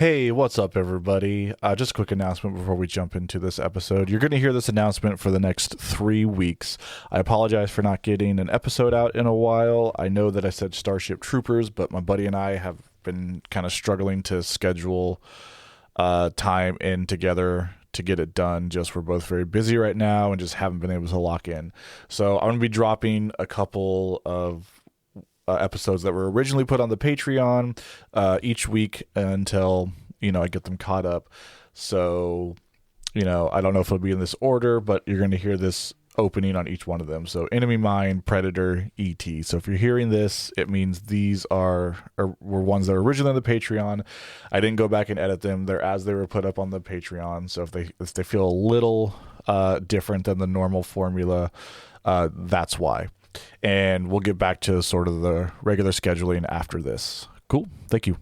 Hey, what's up, everybody? Just a quick announcement before we jump into this episode. You're going to hear this announcement for the next 3 weeks. I apologize for not getting an episode out in a while. I know that I said Starship Troopers, but my buddy and I have been kind of struggling to schedule time in together to get it done. Just we're both very busy right now and just haven't been able to lock in. So I'm going to be dropping a couple of episodes that were originally put on the Patreon each week until I get them caught up. So I don't know if it'll be in this order, but you're going to hear this opening on each one of them. So Enemy Mine, Predator, ET. So if you're hearing this, it means these were ones that were originally on the Patreon. I didn't go back and edit them. They're as they were put up on the Patreon. So if they feel a little different than the normal formula, that's why. And we'll get back to sort of the regular scheduling after this. Cool. Thank you.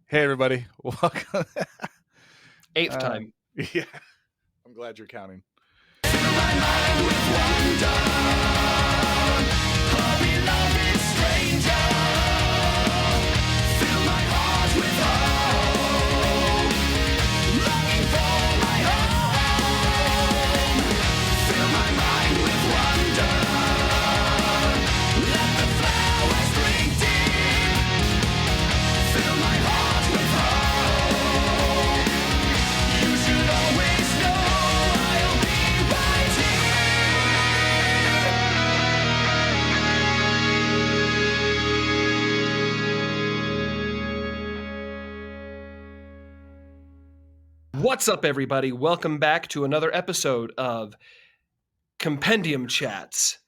Hey, everybody. Welcome. Eighth time. Yeah. I'm glad you're counting. What's up, everybody? Welcome back to another episode of Compendium Chats.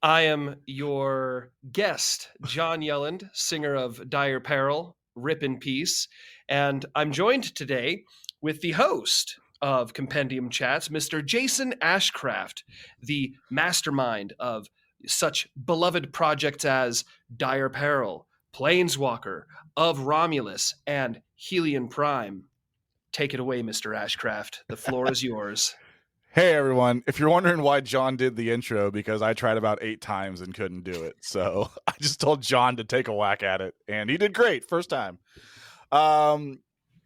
I am your guest, John Yelland, singer of Dire Peril, Rip in Peace, and I'm joined today with the host of Compendium Chats, Mr. Jason Ashcraft, the mastermind of such beloved projects as Dire Peril, Planeswalker, Of Romulus, and Helion Prime. Take it away, Mr. Ashcraft. The floor is yours. Hey, everyone. If you're wondering why John did the intro, because I tried about 8 times and couldn't do it. So I just told John to take a whack at it, and he did great first time.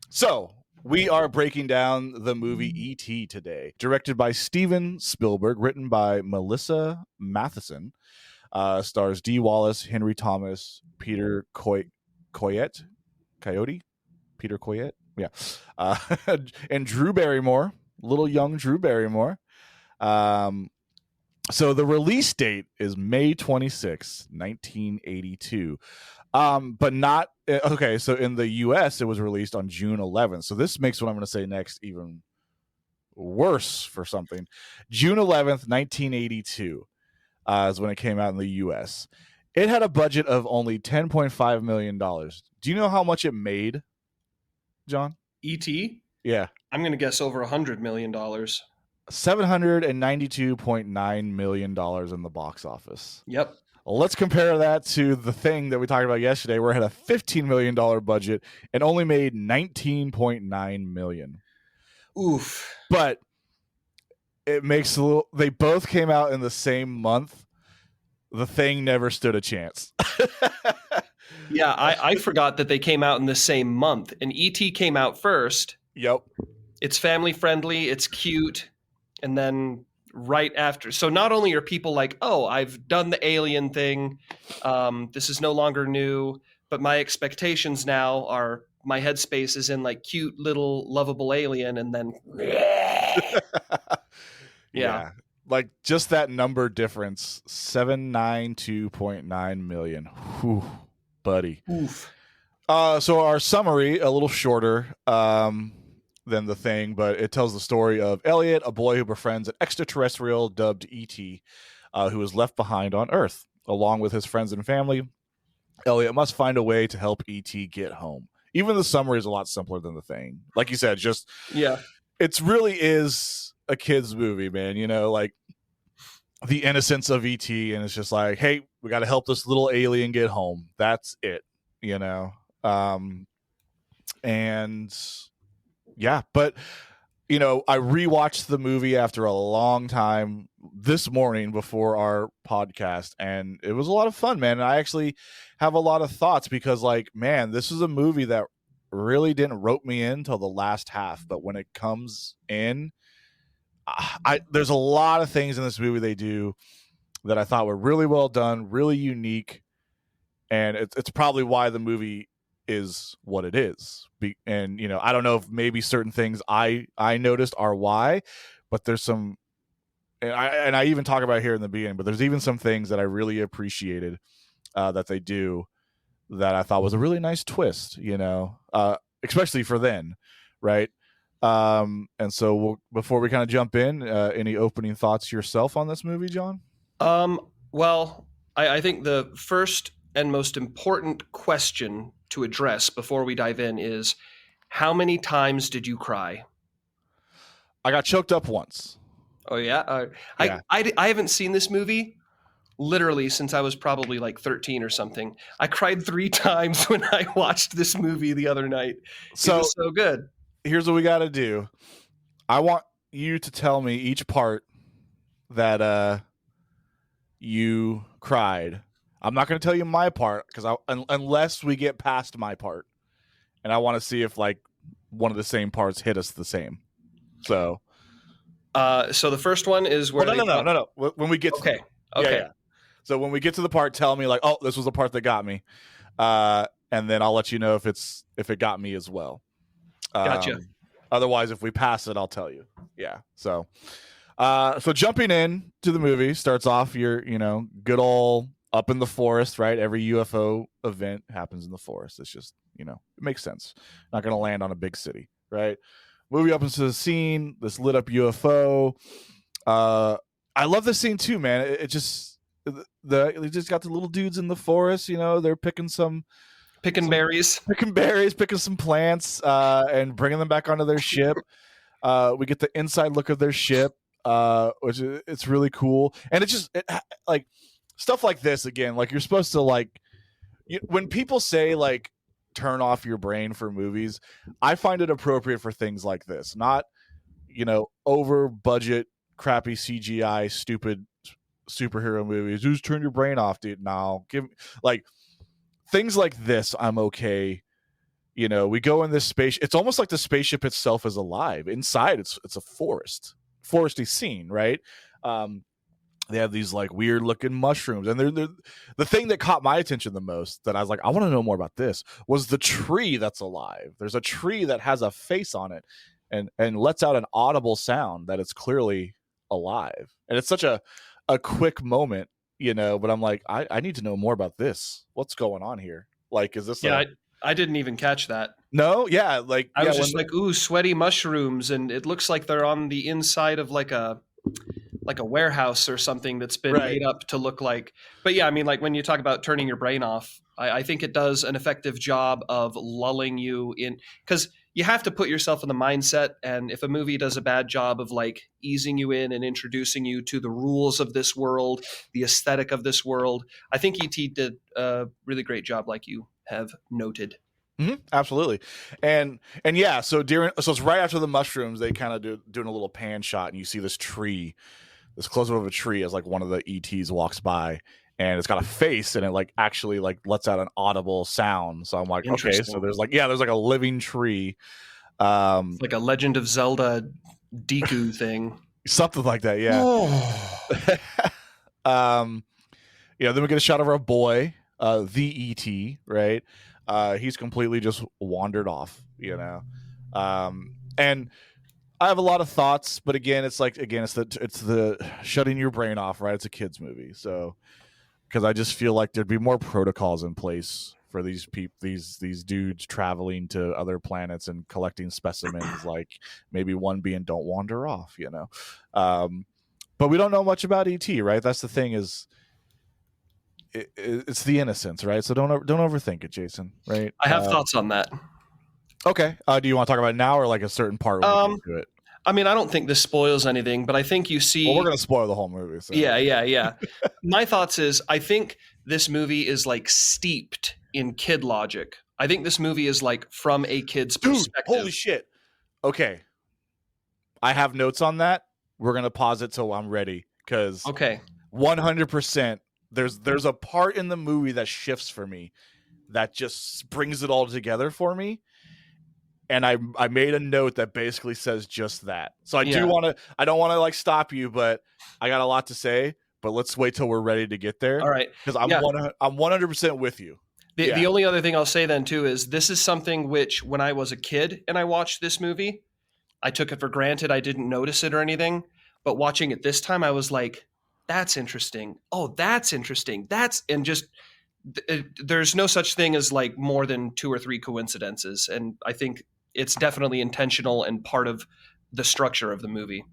So we are breaking down the movie E.T. today, directed by Steven Spielberg, written by Melissa Matheson, stars Dee Wallace, Henry Thomas, Peter Coyote? Peter Coyote? Yeah. And Drew Barrymore, little young Drew Barrymore. So the release date is May 26, 1982. But not, okay, so in the US, it was released on June 11th. So this makes what I'm going to say next even worse for something. June 11th, 1982 is when it came out in the US. It had a budget of only $10.5 million. Do you know how much it made, John? E.T.? Yeah. I'm going to guess over $100 million. $792.9 million in the box office. Yep. Well, let's compare that to The Thing that we talked about yesterday, where it had a $15 million budget and only made $19.9 million. Oof. But it makes a little... They both came out in the same month. The Thing never stood a chance. Yeah, I forgot that they came out in the same month. And E.T. came out first. Yep. It's family friendly. It's cute. And then right after. So not only are people like, oh, I've done the alien thing. This is no longer new. But my expectations now are my headspace is in like cute little lovable alien. And then. Yeah. Like just that number difference, 792.9 million. Whew. Buddy. Oof. So our summary, a little shorter than The Thing, but it tells the story of Elliot, a boy who befriends an extraterrestrial dubbed E.T., who is left behind on Earth. Along with his friends and family, Elliot must find a way to help E.T. get home. Even the summary is a lot simpler than The Thing. Like you said, just it really is a kid's movie, man. Like the innocence of E.T. and it's just like, hey, we got to help this little alien get home. That's it, and yeah, but I rewatched the movie after a long time this morning before our podcast, and it was a lot of fun, man. And I actually have a lot of thoughts because, like, man, this is a movie that really didn't rope me in till the last half, but when it comes in, there's a lot of things in this movie they do that I thought were really well done, really unique, and it's probably why the movie is what it is. And I don't know if maybe certain things I noticed are why, but there's some, and I even talk about it here in the beginning, but there's even some things that I really appreciated that they do that I thought was a really nice twist, especially for then, right? And so before we kind of jump in, any opening thoughts yourself on this movie, John? Well, I think the first and most important question to address before we dive in is, how many times did you cry? I got choked up once. Oh, yeah? Yeah. I haven't seen this movie literally since I was probably like 13 or something. I cried 3 times when I watched this movie the other night. It was so good. Here's what we got to do. I want you to tell me each part that you cried. I'm not going to tell you my part because unless we get past my part, and I want to see if like one of the same parts hit us the same. So the first one is where no. When we get okay. Yeah. So when we get to the part, tell me like, oh, this was the part that got me, and then I'll let you know if it got me as well. Gotcha. Otherwise, if we pass it, I'll tell you. Yeah. So jumping in to the movie starts off. You're good old up in the forest, right? Every UFO event happens in the forest. It's just it makes sense. Not going to land on a big city, right? Movie opens to the scene, this lit up UFO. I love this scene too, man. It just they just got the little dudes in the forest. They're picking berries, picking some plants, and bringing them back onto their ship. We get the inside look of their ship, which it's really cool, and like stuff like this again. Like you're supposed to like when people say like turn off your brain for movies, I find it appropriate for things like this, not over budget crappy CGI stupid superhero movies. Just turn your brain off, dude. No, give like things like this I'm okay. We go in this space, it's almost like the spaceship itself is alive. Inside it's a foresty scene, right? They have these like weird looking mushrooms, and they're the thing that caught my attention the most, that I was like, I want to know more about this, was the tree that's alive. There's a tree that has a face on it and lets out an audible sound that it's clearly alive. And it's such a quick moment, but I'm like, I need to know more about this. What's going on here? Like, is this I didn't even catch that. No, yeah, like I was just like, ooh, sweaty mushrooms, and it looks like they're on the inside of like a warehouse or something that's been made up to look like. But yeah, I mean, like when you talk about turning your brain off, I think it does an effective job of lulling you in, because you have to put yourself in the mindset. And if a movie does a bad job of like easing you in and introducing you to the rules of this world, the aesthetic of this world, I think ET did a really great job, like you have noted. Mm-hmm, absolutely. And yeah, so it's right after the mushrooms, they kind of doing a little pan shot, and you see this tree, this close up of a tree as like one of the ETs walks by, and it's got a face, and it like actually like lets out an audible sound. So I'm like, okay, so there's like a living tree. It's like a Legend of Zelda Deku thing. Something like that, yeah. Then we get a shot of our boy, the ET, right? He's completely just wandered off, and I have a lot of thoughts, but again, it's the shutting your brain off, right? It's a kids movie, so because I just feel like there'd be more protocols in place for these these dudes traveling to other planets and collecting specimens, like maybe one being don't wander off, but we don't know much about ET, right? That's the thing, is it's the innocence, right? So don't overthink it, Jason, right? I have thoughts on that. Okay. Do you want to talk about it now, or like a certain part when we get to it? I mean, I don't think this spoils anything, but I think you see... Well, we're going to spoil the whole movie. So. Yeah. My thoughts is, I think this movie is like steeped in kid logic. I think this movie is like from a kid's perspective. Holy shit. Okay. I have notes on that. We're going to pause it till I'm ready, because 100%. There's a part in the movie that shifts for me, that just brings it all together for me. and I made a note that basically says just that. So I Yeah. don't want to like stop you, but I got a lot to say. But let's wait till we're ready to get there. All right. Because Yeah. I'm 100% with you. The only other thing I'll say then too is this is something which when I was a kid and I watched this movie, I took it for granted. I didn't notice it or anything. But watching it this time, I was like, that's interesting. Oh, that's interesting. There's no such thing as like more than 2 or 3 coincidences. And I think it's definitely intentional and part of the structure of the movie.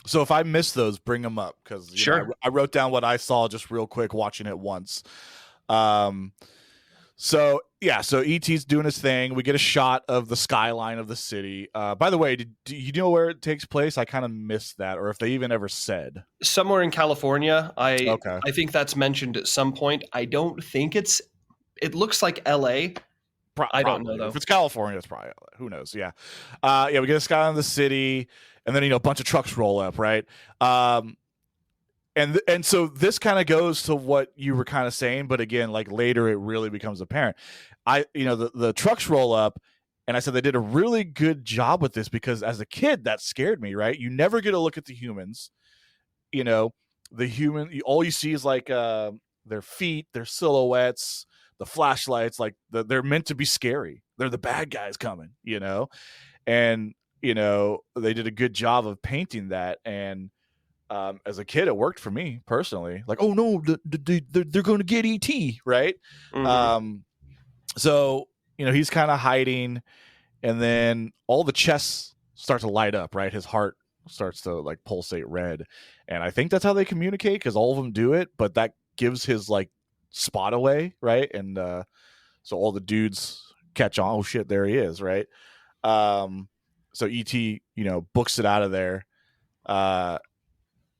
So if I miss those, bring them up. Because Sure. I wrote down what I saw just real quick watching it once. So E.T.'s doing his thing. We get a shot of the skyline of the city. By the way, do you know where it takes place? I kind of missed that, or if they even ever said. Somewhere in California. Okay. I think that's mentioned at some point. I don't think it looks like LA. I don't know though. If it's California, it's probably LA. Who knows? Yeah. We get a skyline of the city, and then a bunch of trucks roll up, right? And so this kind of goes to what you were kind of saying, but again, like later it really becomes apparent. The trucks roll up, and I said they did a really good job with this because as a kid that scared me, right? You never get a look at the humans. All you see is like their feet, their silhouettes, the flashlights. Like they're meant to be scary. They're the bad guys coming, and they did a good job of painting that. And as a kid, it worked for me personally. Like, oh no, they're going to get ET, right? Mm-hmm. So he's kind of hiding, and then all the chests start to light up, right? His heart starts to like pulsate red, and I think that's how they communicate because all of them do it. But that gives his like spot away, right? And so all the dudes catch on. Oh shit, there he is, right? So ET, books it out of there.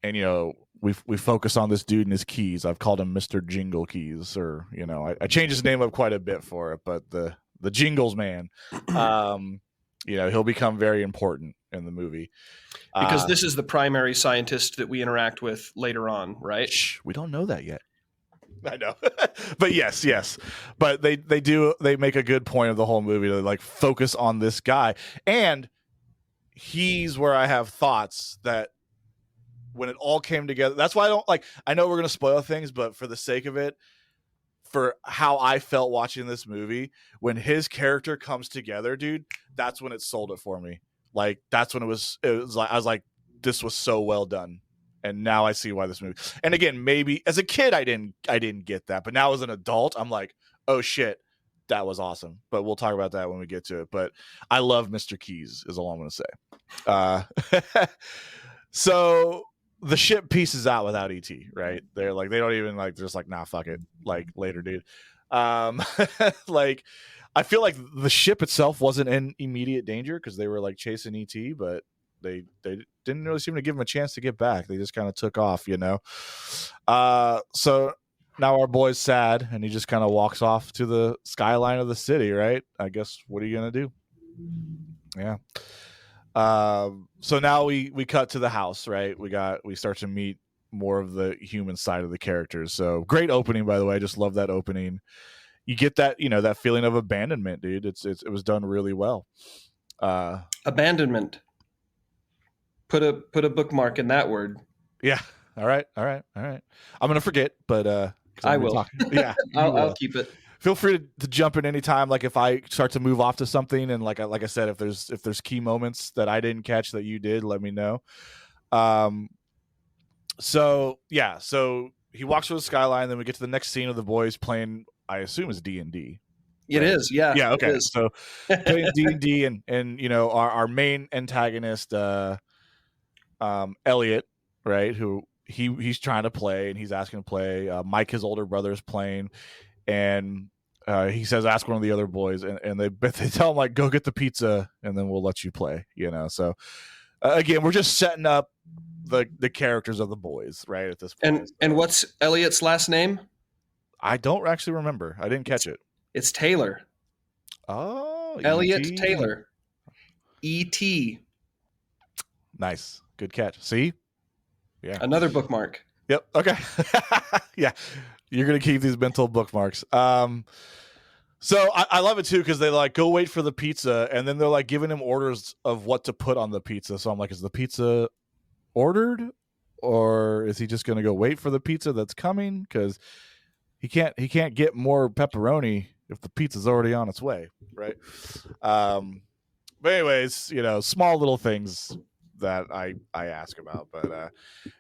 And we focus on this dude and his keys. I've called him Mr. Jingle Keys, or I changed his name up quite a bit for it, but the Jingles man, he'll become very important in the movie because this is the primary scientist that we interact with later on, right? We don't know that yet. I know, but yes, but they make a good point of the whole movie to like focus on this guy, and he's where I have thoughts that. When it all came together, that's why I know we're going to spoil things, but for the sake of it, for how I felt watching this movie, when his character comes together, dude, that's when it sold it for me. Like, that's when it was like, I was like, this was so well done. And now I see why this movie, and again, maybe as a kid, I didn't get that, but now as an adult, I'm like, oh shit, that was awesome. But we'll talk about that when we get to it. But I love Mr. Keys is all I'm going to say. So the ship pieces out without ET, right? They're like, they don't even like, they're just like, nah, fuck it. Like later, dude. Like, I feel like the ship itself wasn't in immediate danger because they were like chasing ET, but they didn't really seem to give him a chance to get back. They just kind of took off, So now our boy's sad and he just kind of walks off to the skyline of the city, right? I guess, what are you going to do? Yeah. So now we cut to the house, right? We start to meet more of the human side of the characters. So great opening, by the way. I just love that opening. You get that, that feeling of abandonment, dude. It was done really well. Abandonment. Put a bookmark in that word. Yeah. All right. I'm gonna forget, but I will. Yeah. I'll keep it. Feel free to jump in anytime. Like if I start to move off to something, and like I said, if there's key moments that I didn't catch that you did, let me know. So he walks through the skyline. Then we get to the next scene of the boys playing. I assume is D&D. It is, yeah. Yeah. Okay. So playing D&D, and our main antagonist, Elliot, right? Who he's trying to play and he's asking to play. Mike, his older brother, is playing. And he says, ask one of the other boys, and they tell him, like, go get the pizza, and then we'll let you play, So, again, we're just setting up the characters of the boys, right, at this point. And what's Elliot's last name? I don't actually remember. I didn't catch it. It's Taylor. Oh, Elliot E.T. Taylor. E.T. Nice. Good catch. See? Yeah. Another bookmark. Yep. Okay. Yeah. You're going to keep these mental bookmarks. So I love it too because they like go wait for the pizza and then they're like giving him orders of what to put on the pizza. So I'm like, is the pizza ordered or is he just going to go wait for the pizza that's coming? Because he can't get more pepperoni if the pizza's already on its way, right? But anyways, small little things that I ask about. But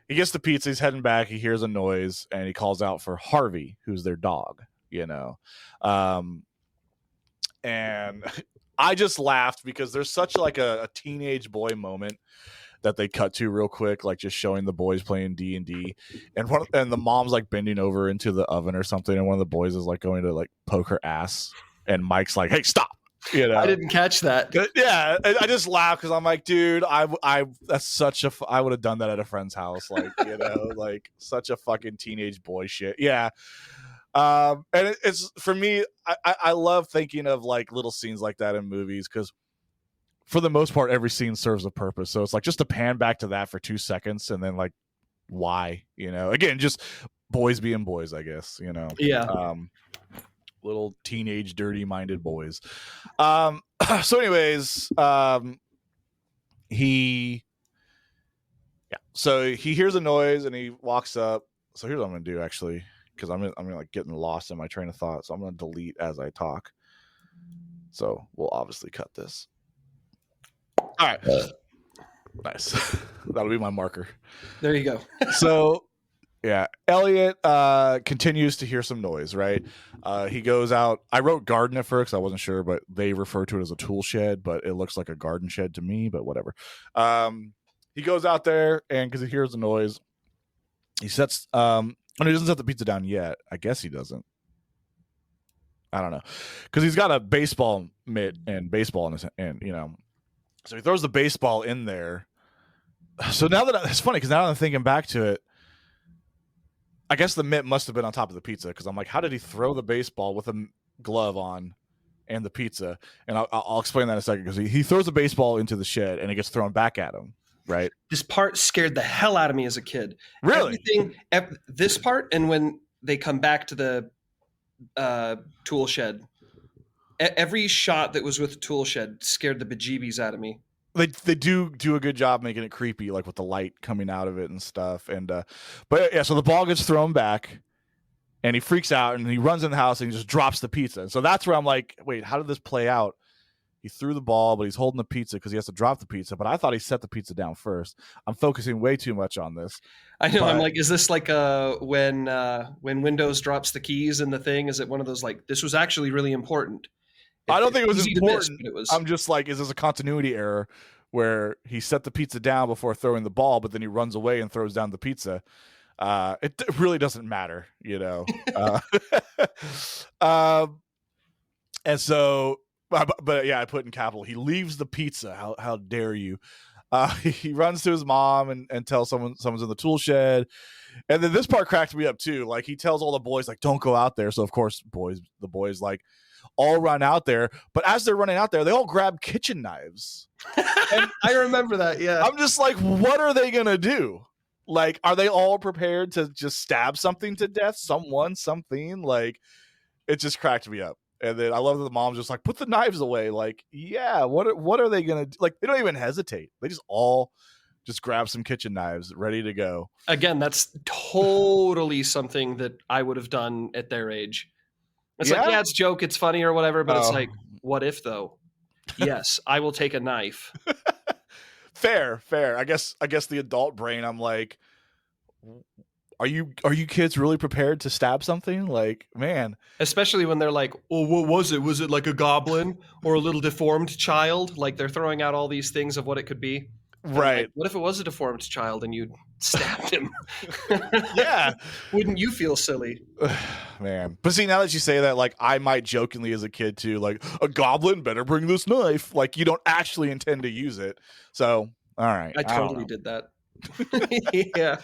he gets the pizza, he's heading back, he hears a noise, and he calls out for Harvey, who's their dog. And I just laughed because there's such like a teenage boy moment that they cut to real quick, like just showing the boys playing D&D, and the mom's like bending over into the oven or something, and one of the boys is like going to like poke her ass, and Mike's like, "Hey, stop!" I didn't catch that. Yeah, I just laughed because I'm like, dude, I that's such a I would have done that at a friend's house, like like such a fucking teenage boy shit. Yeah. And it's for me, I love thinking of like little scenes like that in movies because for the most part, every scene serves a purpose. So it's like just to pan back to that for 2 seconds and then like why, again, just boys being boys, I guess, Yeah. Little teenage dirty minded boys. So anyways, so he hears a noise and he walks up. So here's what I'm gonna do actually, because I'm like getting lost in my train of thought. So I'm gonna delete as I talk. So we'll obviously cut this. All right. Nice. That'll be my marker. There you go. So yeah, Elliot continues to hear some noise, right? He goes out. I wrote garden at first, I wasn't sure, but they refer to it as a tool shed, but it looks like a garden shed to me, but whatever. He goes out there, and because he hears the noise, he sets he doesn't set the pizza down yet. I guess he doesn't. I don't know. Because he's got a baseball mitt and baseball in his hand, So he throws the baseball in there. So now that it's funny, because now that I'm thinking back to it, I guess the mitt must have been on top of the pizza because I'm like, how did he throw the baseball with a glove on and the pizza? And I'll explain that in a second because he throws the baseball into the shed and it gets thrown back at him, right? This part scared the hell out of me as a kid. Really? This part and when they come back to the tool shed, every shot that was with the tool shed scared the bejeebies out of me. They do a good job making it creepy, like with the light coming out of it and stuff. And but yeah, so the ball gets thrown back, and he freaks out and he runs in the house and he just drops the pizza. And so that's where I'm like, wait, how did this play out? He threw the ball, but he's holding the pizza because he has to drop the pizza. But I thought he set the pizza down first. I'm focusing way too much on this. I know. I'm like, is this like when Windows drops the keys in the thing? Is it one of those like this was actually really important? I don't think it was important. But it was. I'm just like, is this a continuity error where he set the pizza down before throwing the ball, but then he runs away and throws down the pizza? It really doesn't matter, And so, but yeah, I put in capital. He leaves the pizza. How dare you? He runs to his mom and tells someone's in the tool shed. And then this part cracked me up too. Like he tells all the boys, like, don't go out there. So of course, the boys like all run out there. But as they're running out there, they all grab kitchen knives. And I remember that. Yeah. I'm just like, what are they gonna do? Like, are they all prepared to just stab something to death? Something? Like, it just cracked me up. And then I love that the mom's just like, put the knives away. Like, yeah, what are they gonna do? Like, they don't even hesitate. They just all just grab some kitchen knives, ready to go. Again, that's totally something that I would have done at their age. It's like, yeah, it's a joke, it's funny or whatever, but it's like, what if though? Yes, I will take a knife. Fair. I guess the adult brain, I'm like, are you kids really prepared to stab something? Like, man. Especially when they're like, oh, what was it? Was it like a goblin or a little deformed child? Like they're throwing out all these things of what it could be. Right. Like, what if it was a deformed child and you stabbed him? Yeah. Wouldn't you feel silly? Man. But see, now that you say that, like, I might jokingly as a kid too, like, a goblin better bring this knife. Like, you don't actually intend to use it. So, all right. I totally did that. Yeah.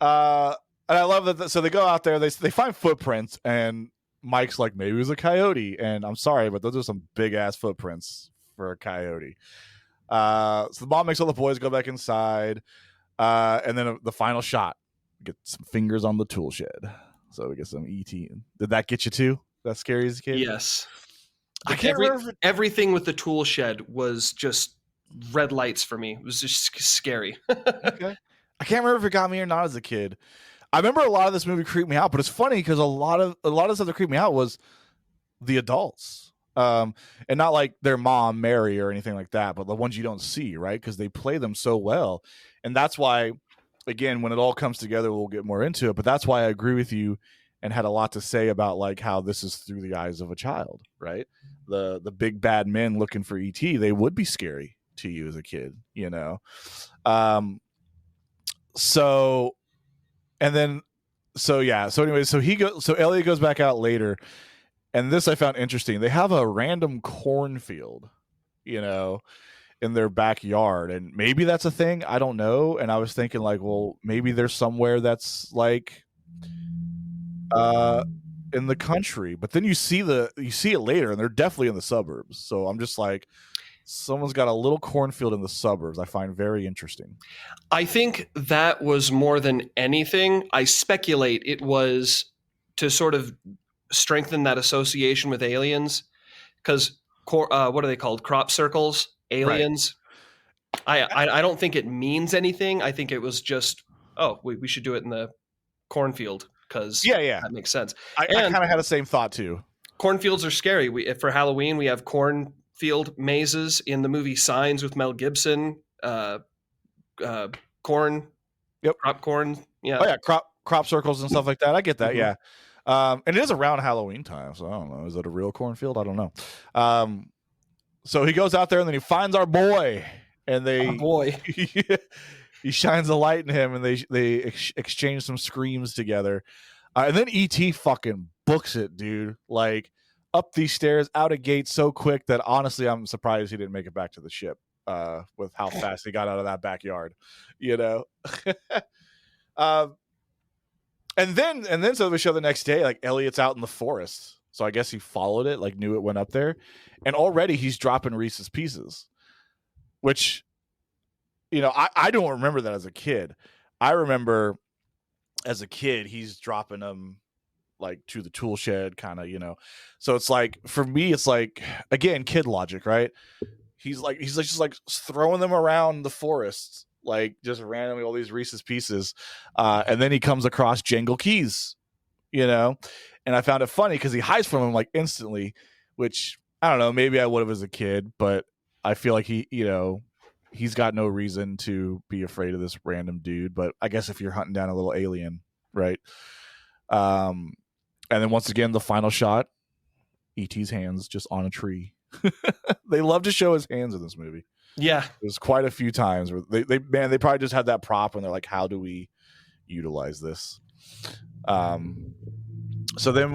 And I love that. So they go out there, they find footprints, and Mike's like, maybe it was a coyote. And I'm sorry, but those are some big ass footprints for a coyote. So the mom makes all the boys go back inside. And then the final shot, get some fingers on the tool shed. So we get some ET. Did that get you too? That scary as a kid? Yes. I can't remember. Everything with the tool shed was just red lights for me. It was just scary. Okay. I can't remember if it got me or not as a kid. I remember a lot of this movie creeped me out, but it's funny because a lot of stuff that creeped me out was the adults. And not like their mom, Mary, or anything like that, but the ones you don't see, right? Because they play them so well. And that's why, again, when it all comes together, we'll get more into it. But that's why I agree with you and had a lot to say about like how this is through the eyes of a child, right? The big bad men looking for ET, they would be scary to you as a kid, you know? So anyway, so Elliot goes back out later, and this I found interesting. They have a random cornfield, you know, in their backyard, and maybe that's a thing, I don't know. And I was thinking like, well, maybe there's somewhere that's like in the country, but then you see it later and they're definitely in the suburbs. So I'm just like, someone's got a little cornfield in the suburbs. I find very interesting. I think that was more than anything. I speculate it was to sort of strengthen that association with aliens, because what are they called? Crop circles, aliens. Right. I don't think it means anything. I think it was just, we should do it in the cornfield because that makes sense. I kind of had the same thought too. Cornfields are scary. For Halloween, we have cornfield mazes in the movie Signs with Mel Gibson. Corn. Yep. Crop corn. Yeah. Oh yeah, crop circles and stuff like that. I get that. Mm-hmm. Yeah. And it is around Halloween time, so I don't know. Is it a real cornfield? I don't know. So he goes out there and then he finds our boy, and he shines a light in him, and they exchange some screams together, and then ET fucking books it, dude. Like up these stairs, out a gate so quick that honestly, I'm surprised he didn't make it back to the ship. With how fast he got out of that backyard, you know. And then so we show the next day, like Elliot's out in the forest. So I guess he followed it, like knew it went up there. And already he's dropping Reese's Pieces, which, you know, I don't remember that as a kid. I remember as a kid, he's dropping them like to the tool shed kind of, you know. So it's like, for me, it's like, again, kid logic, right? He's just like throwing them around the forest, like just randomly, all these Reese's Pieces. And then he comes across Jangle Keys, you know, and I found it funny because he hides from him like instantly, which I don't know, maybe I would have as a kid, but I feel like he's got no reason to be afraid of this random dude. But I guess if you're hunting down a little alien, right? And then once again, the final shot, E.T.'s hands just on a tree. They love to show his hands in this movie. Yeah, there's quite a few times where they probably just had that prop and they're like, how do we utilize this? So then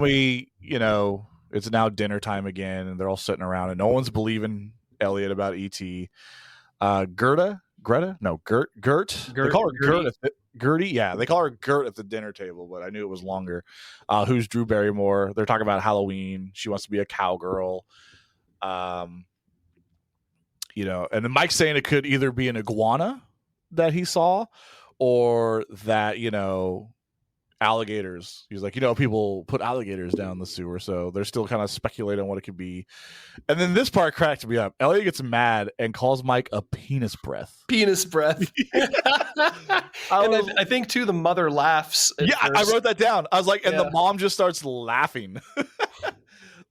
it's now dinner time again, and they're all sitting around, and no one's believing Elliot about E.T. Gert. They call her Gert. Gertie, yeah, they call her Gert at the dinner table, but I knew it was longer. Who's Drew Barrymore? They're talking about Halloween. She wants to be a cowgirl. You know, and then Mike's saying it could either be an iguana that he saw, or that, you know, alligators. He's like, you know, people put alligators down the sewer, so they're still kind of speculating on what it could be. And then this part cracked me up. Elliot gets mad and calls Mike a penis breath. Penis breath. I think too, the mother laughs. Yeah, I wrote that down. I was like, and the mom just starts laughing.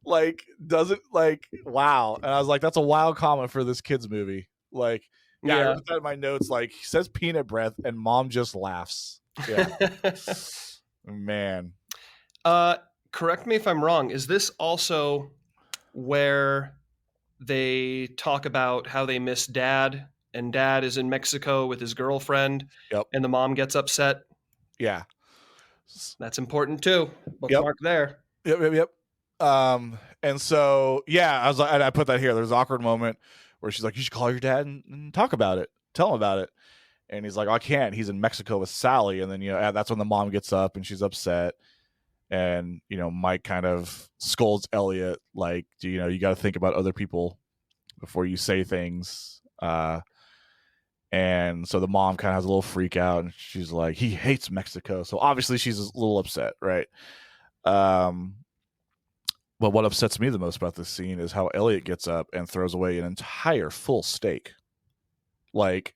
Like, doesn't, like, wow. And I was like, that's a wild comment for this kid's movie. Like, I wrote that in my notes. Like, he says peanut breath and mom just laughs. Yeah. Man. Correct me if I'm wrong. Is this also where they talk about how they miss dad, and dad is in Mexico with his girlfriend? Yep. And the mom gets upset? Yeah. That's important too. Bookmark there. Yep. And so, I was like, and I put that here. There's an awkward moment where she's like, you should call your dad and talk about it. Tell him about it. And he's like, I can't. He's in Mexico with Sally. And then, you know, that's when the mom gets up and she's upset. And, you know, Mike kind of scolds Elliot, like, you know, you got to think about other people before you say things. And so the mom kind of has a little freak out, and she's like, he hates Mexico. So obviously she's a little upset, right? But what upsets me the most about this scene is how Elliot gets up and throws away an entire full steak. Like,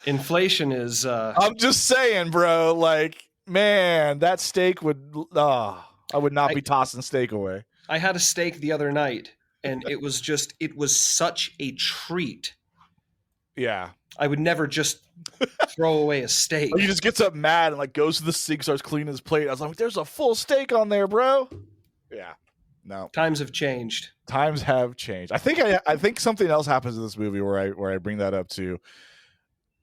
Inflation is. I'm just saying, bro. Like, man, that steak would. I would not be tossing steak away. I had a steak the other night, and it was such a treat. Yeah. I would never just throw away a steak. He just gets up mad and like goes to the sink, starts cleaning his plate. I was like, "There's a full steak on there, bro." Yeah, no. Times have changed. Times have changed. I think something else happens in this movie where I bring that up too.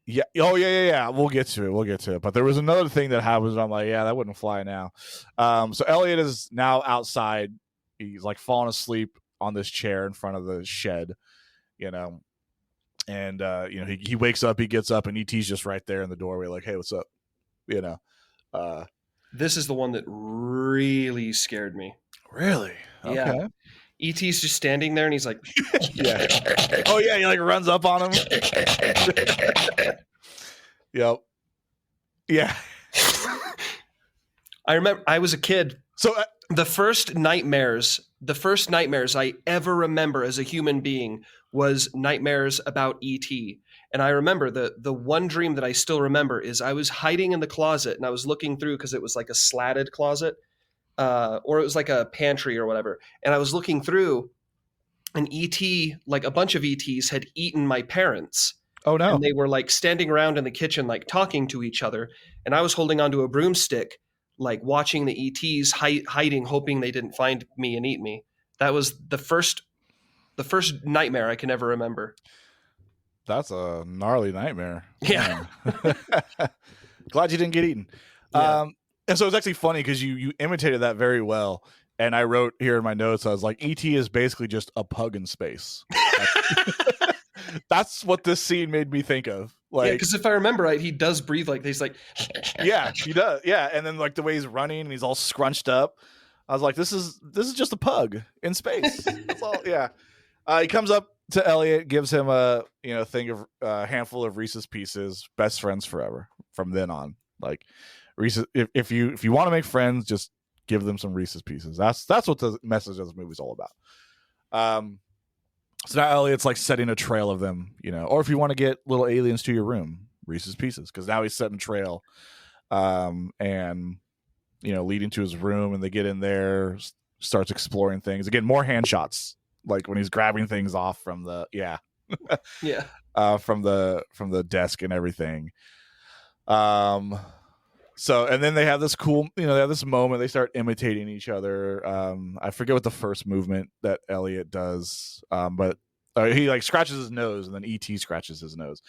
Yeah. Oh yeah. We'll get to it. But there was another thing that happens. And I'm like, yeah, that wouldn't fly now. So Elliot is now outside. He's like falling asleep on this chair in front of the shed, you know. And he wakes up, he gets up, and ET's just right there in the doorway, like, "Hey, what's up?" You know. This is the one that really scared me. Really? Okay. Yeah. ET's just standing there, and he's like, "Yeah." Oh yeah, he like runs up on him. Yep. Yeah. I remember I was a kid. So the first nightmares I ever remember as a human being was nightmares about ET. And I remember the one dream that I still remember is I was hiding in the closet and I was looking through because it was like a slatted closet, or it was like a pantry or whatever. And I was looking through, and ET, like a bunch of ETs, had eaten my parents. Oh no. And they were like standing around in the kitchen, like talking to each other. And I was holding onto a broomstick, like watching the ETs hiding, hoping they didn't find me and eat me. That was the first nightmare I can ever remember. That's a gnarly nightmare. Yeah. Glad you didn't get eaten. Yeah. And so it's actually funny because you imitated that very well. And I wrote here in my notes, I was like, ET is basically just a pug in space. That's what this scene made me think of. Like, because if I remember right, he does breathe like this. Like, yeah, he does. Yeah, and then like the way he's running and he's all scrunched up, I was like, this is just a pug in space. That's all. Yeah. He comes up to Elliot, gives him a handful of Reese's Pieces, best friends forever from then on. Like Reese's, if you want to make friends, just give them some Reese's Pieces. That's what the message of this movie is all about. So now Elliot's like setting a trail of them, or if you want to get little aliens to your room, Reese's Pieces, because now he's setting a trail, and leading to his room, and they get in there, starts exploring things again, more hand shots, like when he's grabbing things off from the from the desk and everything. So, and then they have this cool, they have this moment, they start imitating each other. I forget what the first movement that Elliot does, but he like scratches his nose, and then ET scratches his nose.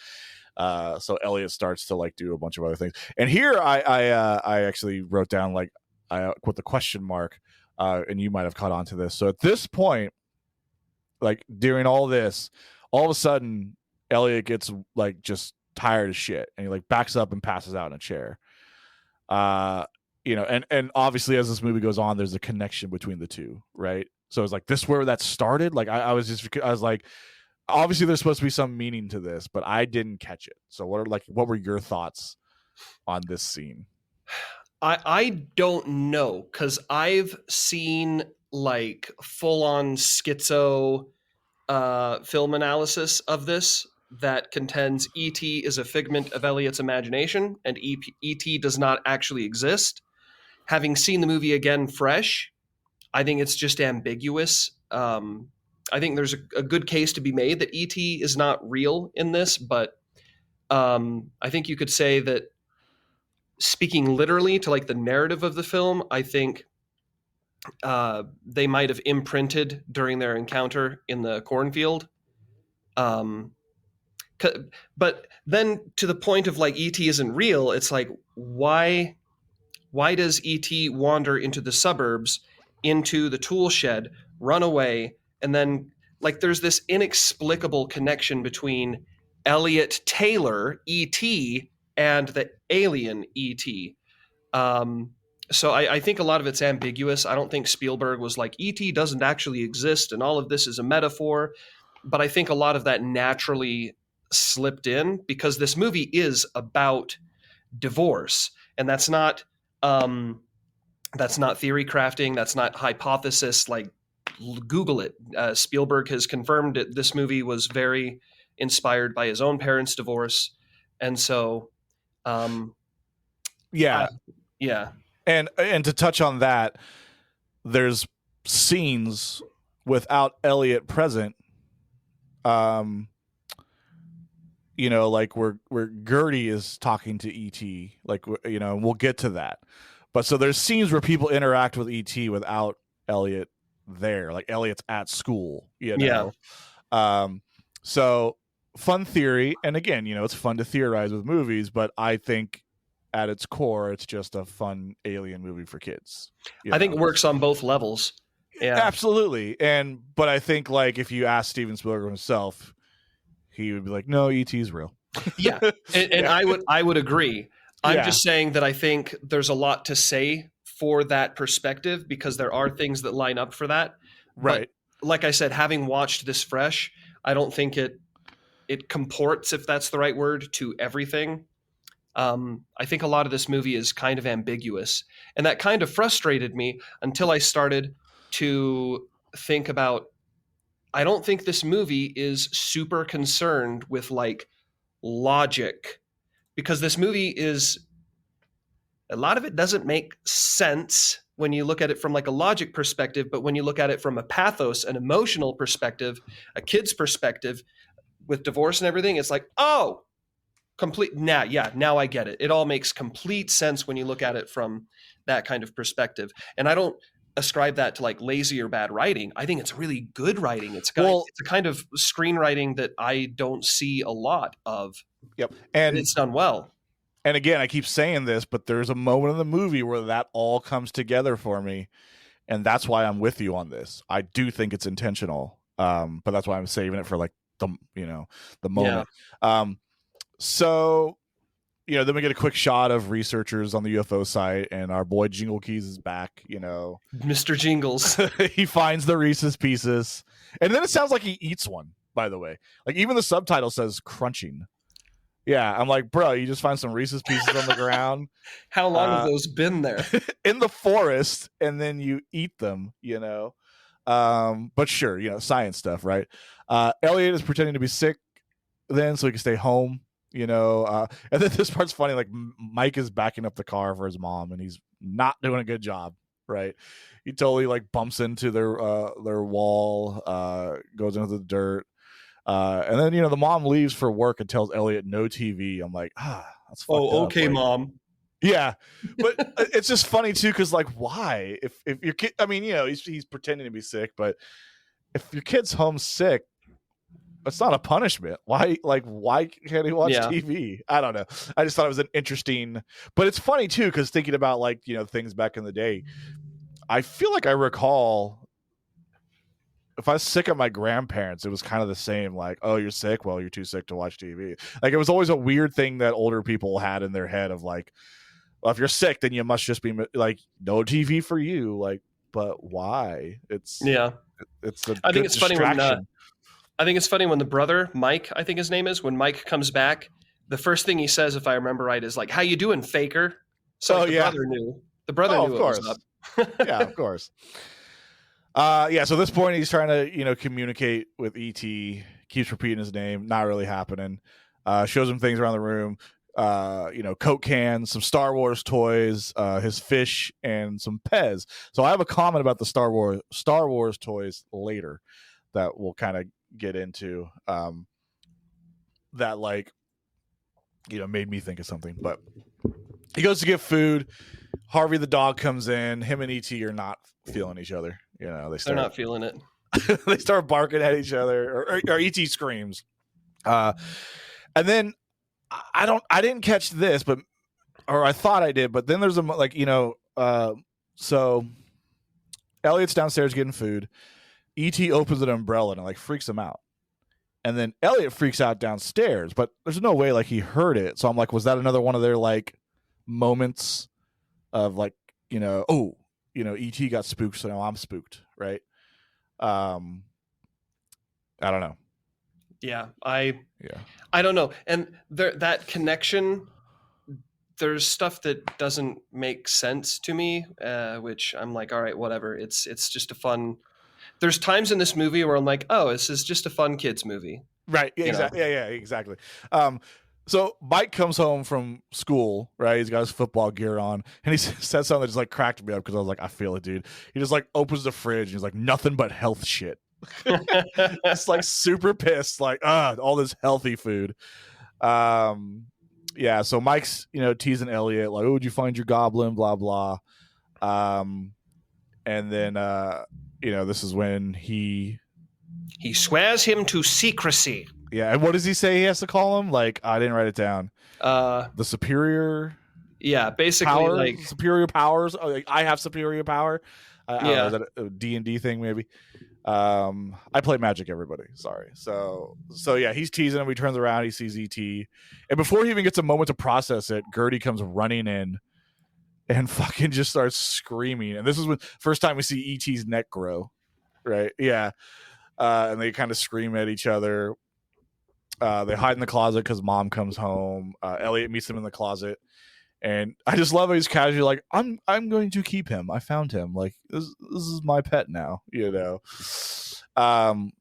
So Elliot starts to like do a bunch of other things. And here I actually wrote down, like, I put the question mark, and you might have caught on to this. So at this point, like during all this, all of a sudden Elliot gets like just tired as shit, and he like backs up and passes out in a chair. And obviously as this movie goes on, there's a connection between the two, right? So it's like, this where that started. Like I was like, obviously there's supposed to be some meaning to this, but I didn't catch it. So what were your thoughts on this scene? I don't know, because I've seen like full on schizo film analysis of this that contends ET is a figment of Elliot's imagination and ET does not actually exist. Having seen the movie again fresh, I think it's just ambiguous. I think there's a good case to be made that ET is not real in this, but I think you could say that, speaking literally to like the narrative of the film, I think they might have imprinted during their encounter in the cornfield. But then to the point of like ET isn't real, it's like, why does ET wander into the suburbs, into the tool shed, run away, and then like there's this inexplicable connection between Elliot Taylor, ET, and the alien ET. So I think a lot of it's ambiguous. I don't think Spielberg was like, ET doesn't actually exist and all of this is a metaphor. But I think a lot of that naturally slipped in because this movie is about divorce. And that's not That's not theory crafting. That's not hypothesis. Like, Google it. Spielberg has confirmed that this movie was very inspired by his own parents' divorce, and so, um, Yeah. I, yeah, And to touch on that, there's scenes without Elliot present, like where Gertie is talking to ET, like, we'll get to that. But so there's scenes where people interact with ET without Elliot there, like Elliot's at school, yeah. So fun theory, and again, it's fun to theorize with movies, but I think at its core, it's just a fun alien movie for kids. I think it works on both levels. Yeah, Absolutely. But I think, like, if you ask Steven Spielberg himself, he would be like, no, E.T.'s real. yeah, and Yeah. I would agree. I'm Yeah. just saying that I think there's a lot to say for that perspective, because there are things that line up for that. Right. But like I said, having watched this fresh, I don't think it comports, if that's the right word, to everything. I think a lot of this movie is kind of ambiguous, and that kind of frustrated me until I started to think about, I don't think this movie is super concerned with like logic, because this movie is, a lot of it doesn't make sense when you look at it from like a logic perspective, but when you look at it from a pathos, an emotional perspective, a kid's perspective, with divorce and everything, it's like, oh, complete. Now I get it. It all makes complete sense when you look at it from that kind of perspective. And I don't ascribe that to like lazy or bad writing. I think it's really good writing. It's a kind of screenwriting that I don't see a lot of. Yep. And it's done well. And again, I keep saying this, but there's a moment in the movie where that all comes together for me, and that's why I'm with you on this. I do think it's intentional, but that's why I'm saving it for like the moment. Yeah. So, then we get a quick shot of researchers on the UFO site, and our boy Jingle Keys is back. Mr. Jingles. He finds the Reese's Pieces, and then it sounds like he eats one. By the way, like, even the subtitle says crunching. Yeah, I'm like, bro, you just find some Reese's Pieces on the ground. How long have those been there? In the forest, and then you eat them, But sure, science stuff, right? Elliot is pretending to be sick then so he can stay home, and then this part's funny. Like, Mike is backing up the car for his mom, and he's not doing a good job, right? He totally, like, bumps into their wall, goes into the dirt. And then, the mom leaves for work and tells Elliot no TV. I'm like, that's fucked up. Okay, like, Mom. Yeah, but it's just funny too, because, like, why? If your kid, I mean, he's pretending to be sick, but if your kid's home sick, it's not a punishment. Why can't he watch TV? I don't know. I just thought it was an interesting, but it's funny too, because thinking about, like, things back in the day, I feel like I recall, if I was sick of my grandparents, it was kind of the same. Like, oh, you're sick? Well, you're too sick to watch TV. Like, it was always a weird thing that older people had in their head of, like, well, if you're sick, then you must just be, like, no TV for you. Like, but why? It's a I think it's distraction. Funny when I think it's funny when the brother, Mike, I think his name is, when Mike comes back, the first thing he says, if I remember right, is like, "How you doing, faker?" So the brother knew. The brother knew it was up. Yeah, of course. So at this point, he's trying to, communicate with ET, keeps repeating his name, not really happening. Shows him things around the room, Coke cans, some Star Wars toys, his fish, and some Pez. So I have a comment about the Star Wars toys later that we'll kind of get into, that, like, made me think of something. But he goes to get food. Harvey the dog comes in. Him and ET are not feeling each other. They're not feeling it. They start barking at each other, or ET screams. And then I didn't catch this, or I thought I did, but then there's so Elliot's downstairs getting food. ET opens an umbrella and, like, freaks him out. And then Elliot freaks out downstairs, but there's no way, like, he heard it. So I'm like, was that another one of their, like, moments of, like, ET got spooked, so now I'm spooked, right? I don't know. Yeah, I don't know. And that connection there's stuff that doesn't make sense to me, which I'm like, all right, whatever. It's just a fun. There's times in this movie where I'm like, oh, this is just a fun kids movie. Right. Yeah, exactly. Yeah, exactly. So Mike comes home from school, right? He's got his football gear on, and he said something that just like cracked me up because I was like, I feel it, dude. He just like opens the fridge and he's like, nothing but health shit. It's like super pissed, like all this healthy food. Yeah, so Mike's teasing Elliot like, oh, would you find your goblin, blah blah. And then this is when he swears him to secrecy. Yeah, and what does he say he has to call him? Like, I didn't write it down. The superior. Yeah, basically power, like superior powers. Oh, like, I have superior power. Yeah, is that a D&D thing maybe? I play Magic, everybody. Sorry. So yeah, he's teasing him. He turns around, he sees ET, and before he even gets a moment to process it, Gertie comes running in and fucking just starts screaming. And this is when first time we see ET's neck grow. Right? Yeah. And they kind of scream at each other. They hide in the closet because mom comes home. Elliot meets them in the closet, and I just love how he's casually like, "I'm going to keep him. I found him. Like this is my pet now." And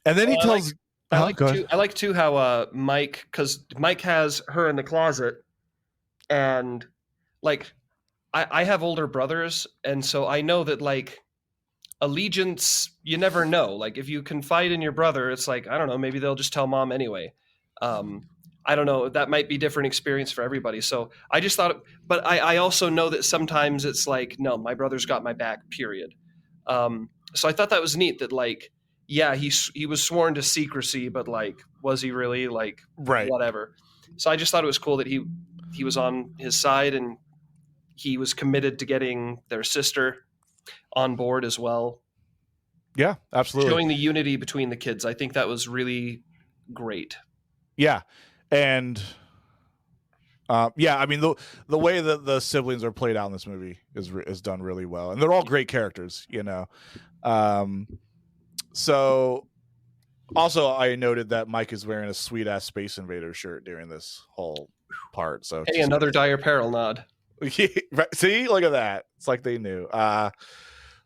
then he tells. I like too how Mike, because Mike has her in the closet, and like I have older brothers, and so I know that like allegiance, you never know. Like if you confide in your brother, it's like, I don't know, maybe they'll just tell mom anyway. I don't know, that might be different experience for everybody. So I just thought, but I also know that sometimes it's like, no, my brother's got my back, period. So I thought that was neat that like, yeah, he was sworn to secrecy, but like, was he really? Like, right, whatever. So I just thought it was cool that he was on his side and he was committed to getting their sister on board as well. Yeah, absolutely. Showing the unity between the kids. I think that was really great. Yeah. And I mean the way that the siblings are played out in this movie is done really well, and they're all great characters. So also I noted that Mike is wearing a sweet ass Space Invader shirt during this whole part. So hey, another Dire Peril nod. See, look at that. It's like they knew.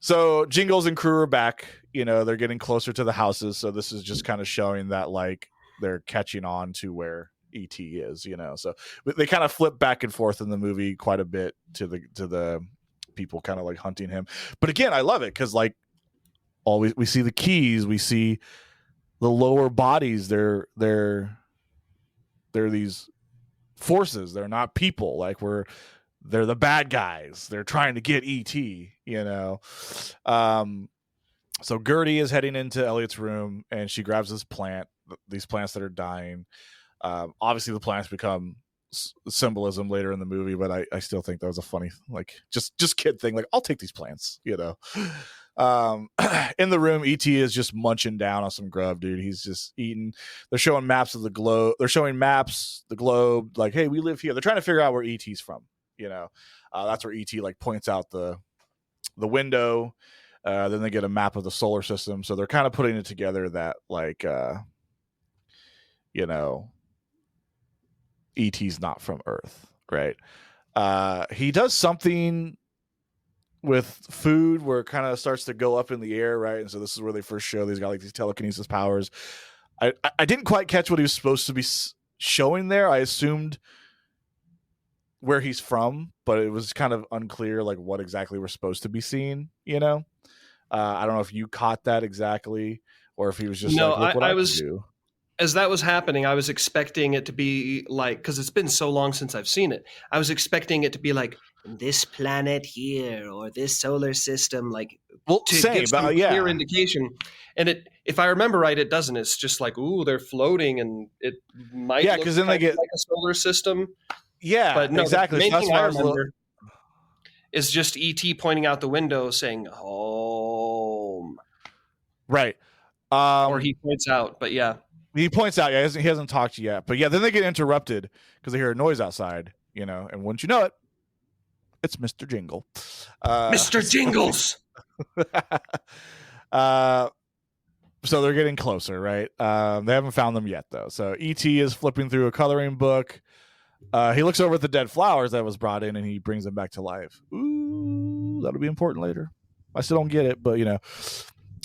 So Jingles and crew are back. They're getting closer to the houses. So this is just kind of showing that like they're catching on to where ET is. So they kind of flip back and forth in the movie quite a bit to the people kind of like hunting him. But again, I love it because like always we see the keys, we see the lower bodies. They're these forces. They're not people. Like they're the bad guys. They're trying to get ET, So Gertie is heading into Elliot's room and she grabs these plants that are dying. Obviously the plants become symbolism later in the movie, but I still think that was a funny, like just kid thing. Like, I'll take these plants, In the room, ET is just munching down on some grub, dude. He's just eating. They're showing maps of the globe. They're showing maps, the globe, like, hey, we live here. They're trying to figure out where ET's from. That's where ET like points out the window. Then they get a map of the solar system. So they're kind of putting it together that like, ET's not from Earth, right? He does something with food where it kind of starts to go up in the air, right? And so this is where they first show these got like these telekinesis powers. I didn't quite catch what he was supposed to be showing there. I assumed where he's from, but it was kind of unclear like what exactly we're supposed to be seeing. I don't know if you caught that exactly, or if he was just like, look what I was. Do. As that was happening, I was expecting it to be like, because it's been so long since I've seen it, I was expecting it to be like this planet here or this solar system, like to give some clear indication. And it, if I remember right, it doesn't. It's just like, ooh, they're floating, and it might look because then they get like a solar system. Yeah, but no, exactly. The main thing I remember is just ET pointing out the window saying home. Right. Or he points out, but yeah. He points out, he hasn't talked yet. But yeah, then they get interrupted because they hear a noise outside, and once you know it, it's Mr. Jingle. Mr. Jingles! So they're getting closer, right? They haven't found them yet, though. So E.T. is flipping through a coloring book. He looks over at the dead flowers that was brought in, and he brings them back to life. Ooh, that'll be important later. I still don't get it, but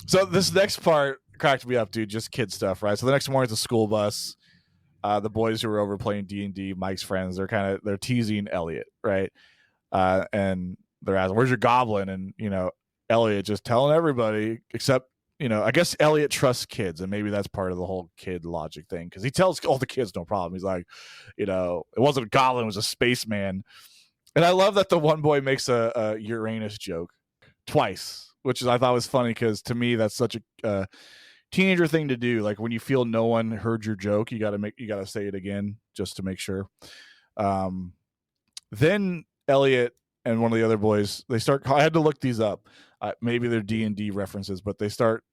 So this next part cracked me up, dude. Just kid stuff, right? So the next morning, it's a school bus. The boys who are over playing D&D, Mike's friends, they're teasing Elliot, right? And they're asking, "Where's your goblin?" And Elliot just telling everybody except I guess Elliot trusts kids, and maybe that's part of the whole kid logic thing, because he tells all the kids no problem. He's like, it wasn't a goblin, it was a spaceman. And I love that the one boy makes a Uranus joke twice, which I thought was funny, because to me that's such a teenager thing to do. Like, when you feel no one heard your joke, you gotta say it again just to make sure. Then Elliot and one of the other boys, they start. I had to look these up. Maybe they're D&D references, but they start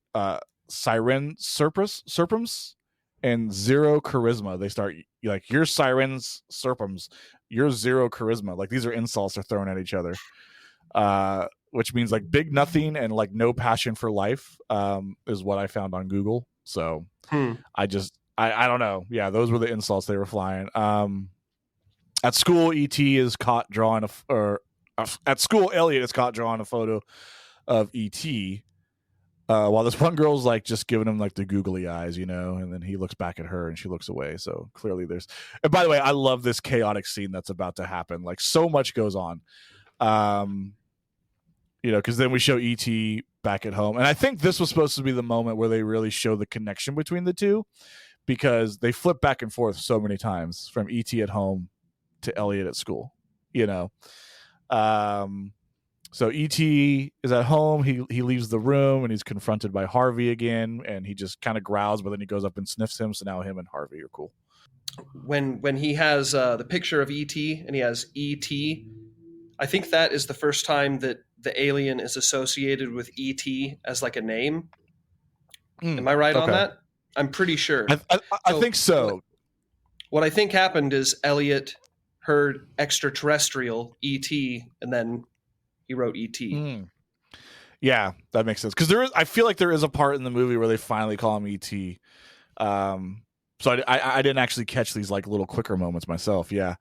Siren Serpums and Zero Charisma. They start like, "You're Sirens Serpums, you're Zero Charisma." Like, these are insults they're throwing at each other, which means like big nothing and like no passion for life, is what I found on Google. So I don't know. Yeah, those were the insults they were flying. At school, E.T. is caught drawing at school, Elliot is caught drawing a photo of E.T. While this one girl's like just giving him like the googly eyes, and then he looks back at her and she looks away. So clearly and by the way, I love this chaotic scene that's about to happen. Like, so much goes on. Because then we show E.T. back at home. And I think this was supposed to be the moment where they really show the connection between the two, because they flip back and forth so many times from E.T. at home to Elliot at school, So E.T. is at home. He leaves the room and he's confronted by Harvey again, and he just kind of growls, but then he goes up and sniffs him. So now him and Harvey are cool. When he has the picture of E.T. and he has E.T., I think that is the first time that the alien is associated with E.T. as like a name. Am I right on that? I'm pretty sure. I think so. What I think happened is Elliot heard extraterrestrial ET, and then he wrote ET. Yeah, that makes sense. Because I feel like there is a part in the movie where they finally call him ET. So I didn't actually catch these like little quicker moments myself. Yeah.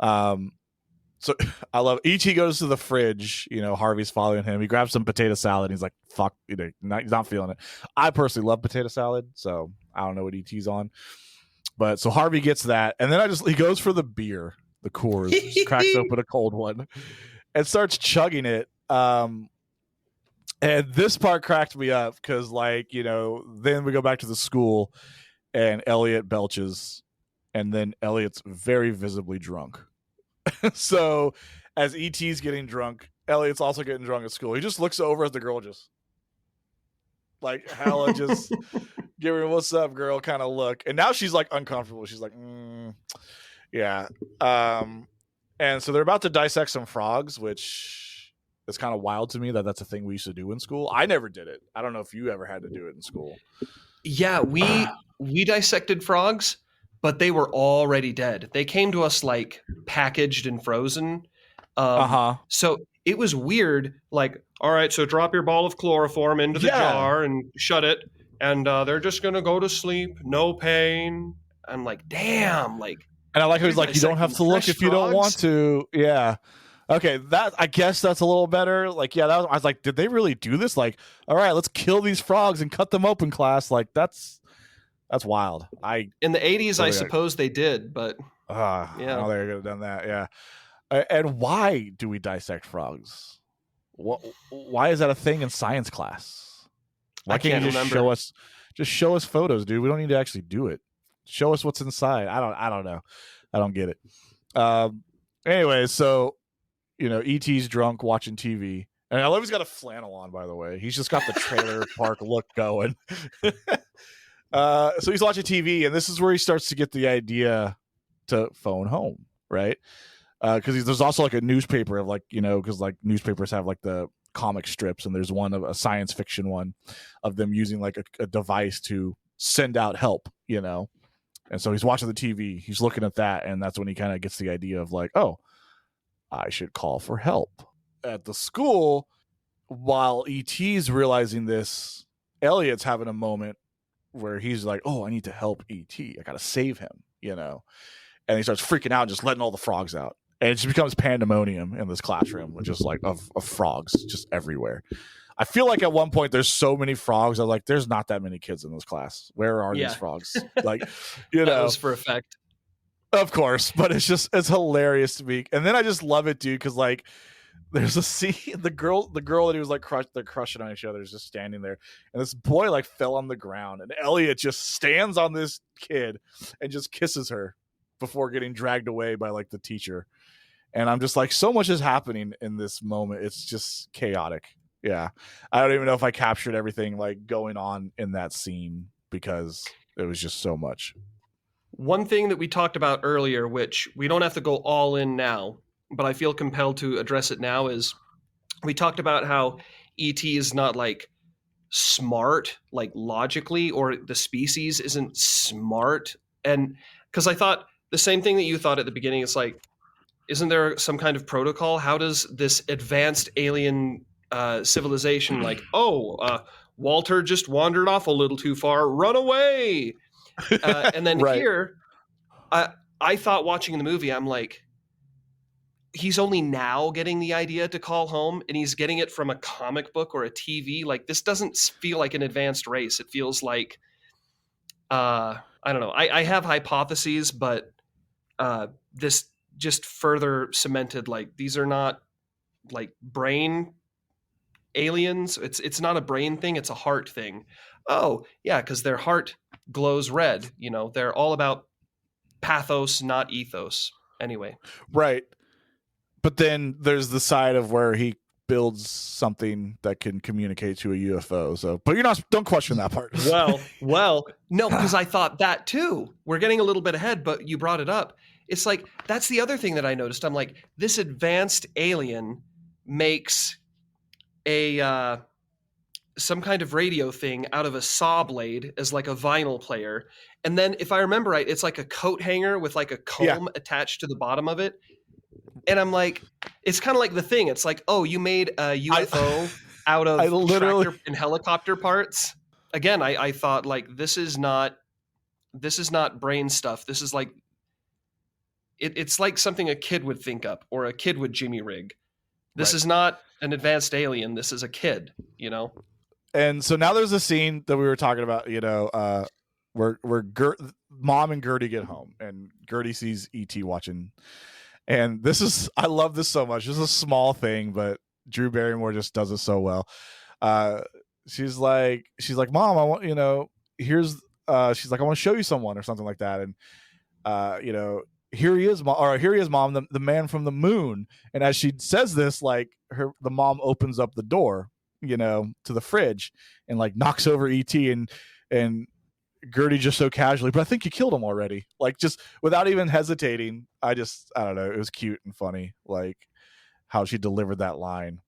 So I love ET goes to the fridge. Harvey's following him. He grabs some potato salad. And he's like, "Fuck," he's not feeling it. I personally love potato salad, so I don't know what ET's on. But so Harvey gets that, and then he goes for the beer, the Coors, just cracks open a cold one, and starts chugging it. And this part cracked me up because, then we go back to the school, and Elliot belches, and then Elliot's very visibly drunk. So as E.T.'s getting drunk, Elliot's also getting drunk at school. He just looks over at the girl, just like hella just give her "what's up, girl" kind of look. And now she's like uncomfortable. She's like, yeah. And so they're about to dissect some frogs, which is kind of wild to me that that's a thing we used to do in school. I never did it. I don't know if you ever had to do it in school. Yeah, we dissected frogs, but they were already dead. They came to us like packaged and frozen. So it was weird. Like, all right, so drop your ball of chloroform into the jar and shut it. And they're just going to go to sleep. No pain. I'm like, damn. Like, and I like how he's like, you don't have to look if you don't want to. Yeah. Okay, I guess that's a little better. Like, yeah, I was like, did they really do this? Like, all right, let's kill these frogs and cut them open, class. Like, that's wild. In the 80s, I suppose they did, but yeah, I don't think I could have done that. Yeah. And why do we dissect frogs? Why is that a thing in science class? Why can't you just show us photos, dude? We don't need to actually do it. Show us what's inside. I don't know. I don't get it. Anyway, so E.T.'s drunk watching TV, and I love he's got a flannel on. By the way, he's just got the trailer park look going. So he's watching TV, and this is where he starts to get the idea to phone home, right? Because there's also like a newspaper of because like newspapers have like the comic strips, and there's one of a science fiction one of them using like a device to send out help, And so he's watching the TV, he's looking at that, and that's when he kind of gets the idea of like, oh, I should call for help. At the school, while E.T.'s realizing this, Elliot's having a moment where he's like, oh, I need to help E.T. I got to save him, and he starts freaking out, just letting all the frogs out. And it just becomes pandemonium in this classroom, just like of frogs just everywhere. I feel like at one point there's so many frogs. I was like, there's not that many kids in this class. Where are these frogs? Like, that was for effect. Of course, but it's hilarious to me. And then I just love it, dude, because like there's a scene, the girl that he was like they're crushing on each other is just standing there, and this boy like fell on the ground, and Elliot just stands on this kid and just kisses her before getting dragged away by like the teacher. And I'm just like, so much is happening in this moment. It's just chaotic. Yeah. I don't even know if I captured everything like going on in that scene because it was just so much. One thing that we talked about earlier, which we don't have to go all in now, but I feel compelled to address it now, is we talked about how ET is not like smart, like logically, or the species isn't smart. And because I thought the same thing that you thought at the beginning, it's like, isn't there some kind of protocol? How does this advanced alien civilization, like, Walter just wandered off a little too far, run away. And then Right. here, I thought watching the movie, I'm like, he's only now getting the idea to call home, and he's getting it from a comic book or a TV. Like, this doesn't feel like an advanced race. It feels like, I don't know. I have hypotheses, but this just further cemented, like, these are not like brain aliens. It's not a brain thing. It's a heart thing. Oh yeah. Cause their heart glows red. You know, they're all about pathos, not ethos. Anyway. Right. But then there's the side of where he builds something that can communicate to a UFO. So, but don't question that part. Well, no, because I thought that too. We're getting a little bit ahead, but you brought it up. It's like, that's the other thing that I noticed. I'm like, this advanced alien makes a some kind of radio thing out of a saw blade as like a vinyl player, and then if I remember right, it's like a coat hanger with like a comb attached to the bottom of it. And I'm like, it's kind of like The Thing. It's like, oh, you made a UFO out of tractor and helicopter parts. Again, I thought like, this is not brain stuff. This is like, it's like something a kid would think up, or a kid would jimmy rig. This is not an advanced alien. This is a kid, you know? And so now there's a scene that we were talking about, you know, where Mom and Gertie get home, and Gertie sees ET watching. And I love this so much. This is a small thing, but Drew Barrymore just does it so well. She's like, Mom, I want, you know, she's like, I want to show you someone or something like that. And, you know, here he is, Mom, the man from the moon. And as she says this, like the mom opens up the door, you know, to the fridge and like knocks over ET, and Gertie just so casually, but I think you killed him already. Like, just without even hesitating. I don't know. It was cute and funny, like how she delivered that line.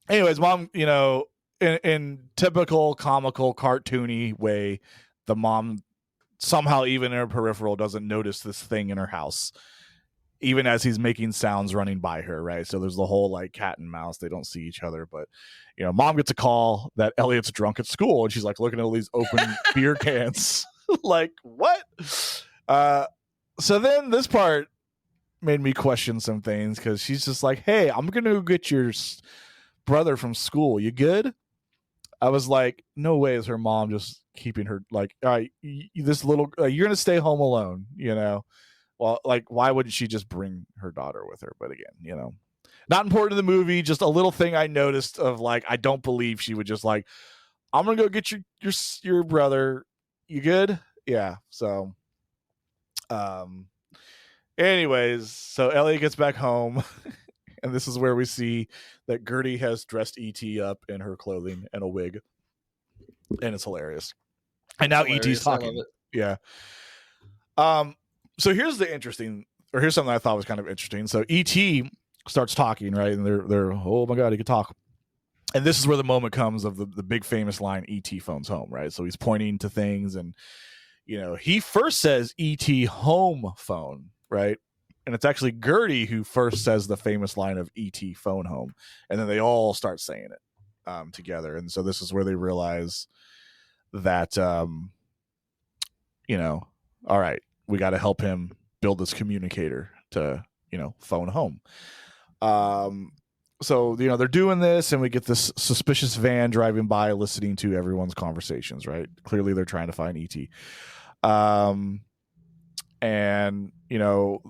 Anyways, Mom, you know, in typical comical cartoony way, the mom somehow, even in her peripheral, doesn't notice this thing in her house, even as he's making sounds running by her, right? So there's the whole like cat and mouse. They don't see each other, but you know, Mom gets a call that Elliot's drunk at school, and she's like looking at all these open beer cans. Like, what? So then this part made me question some things, because she's just like, hey, I'm going to go get your brother from school. You good? I was like, no way is her mom just keeping her, like, all right, this little, you're going to stay home alone, you know? Well, like, why wouldn't she just bring her daughter with her? But again, you know, not important to the movie. Just a little thing I noticed of like, I don't believe she would just like, I'm going to go get your brother. You good? Yeah. So, anyways, so Elliot gets back home, and this is where we see that Gertie has dressed ET up in her clothing and a wig, and it's hilarious. And now ET's talking. Yeah. So here's something I thought was kind of interesting. So ET starts talking, right? And they're oh my God, he could talk. And this is where the moment comes of the big famous line, ET phones home, right? So he's pointing to things, and you know, he first says ET home phone, right? And it's actually Gertie who first says the famous line of ET phone home. And then they all start saying it together. And so this is where they realize that, you know, all right, we got to help him build this communicator to, phone home. So, they're doing this, and we get this suspicious van driving by, listening to everyone's conversations, right? Clearly they're trying to find ET. And,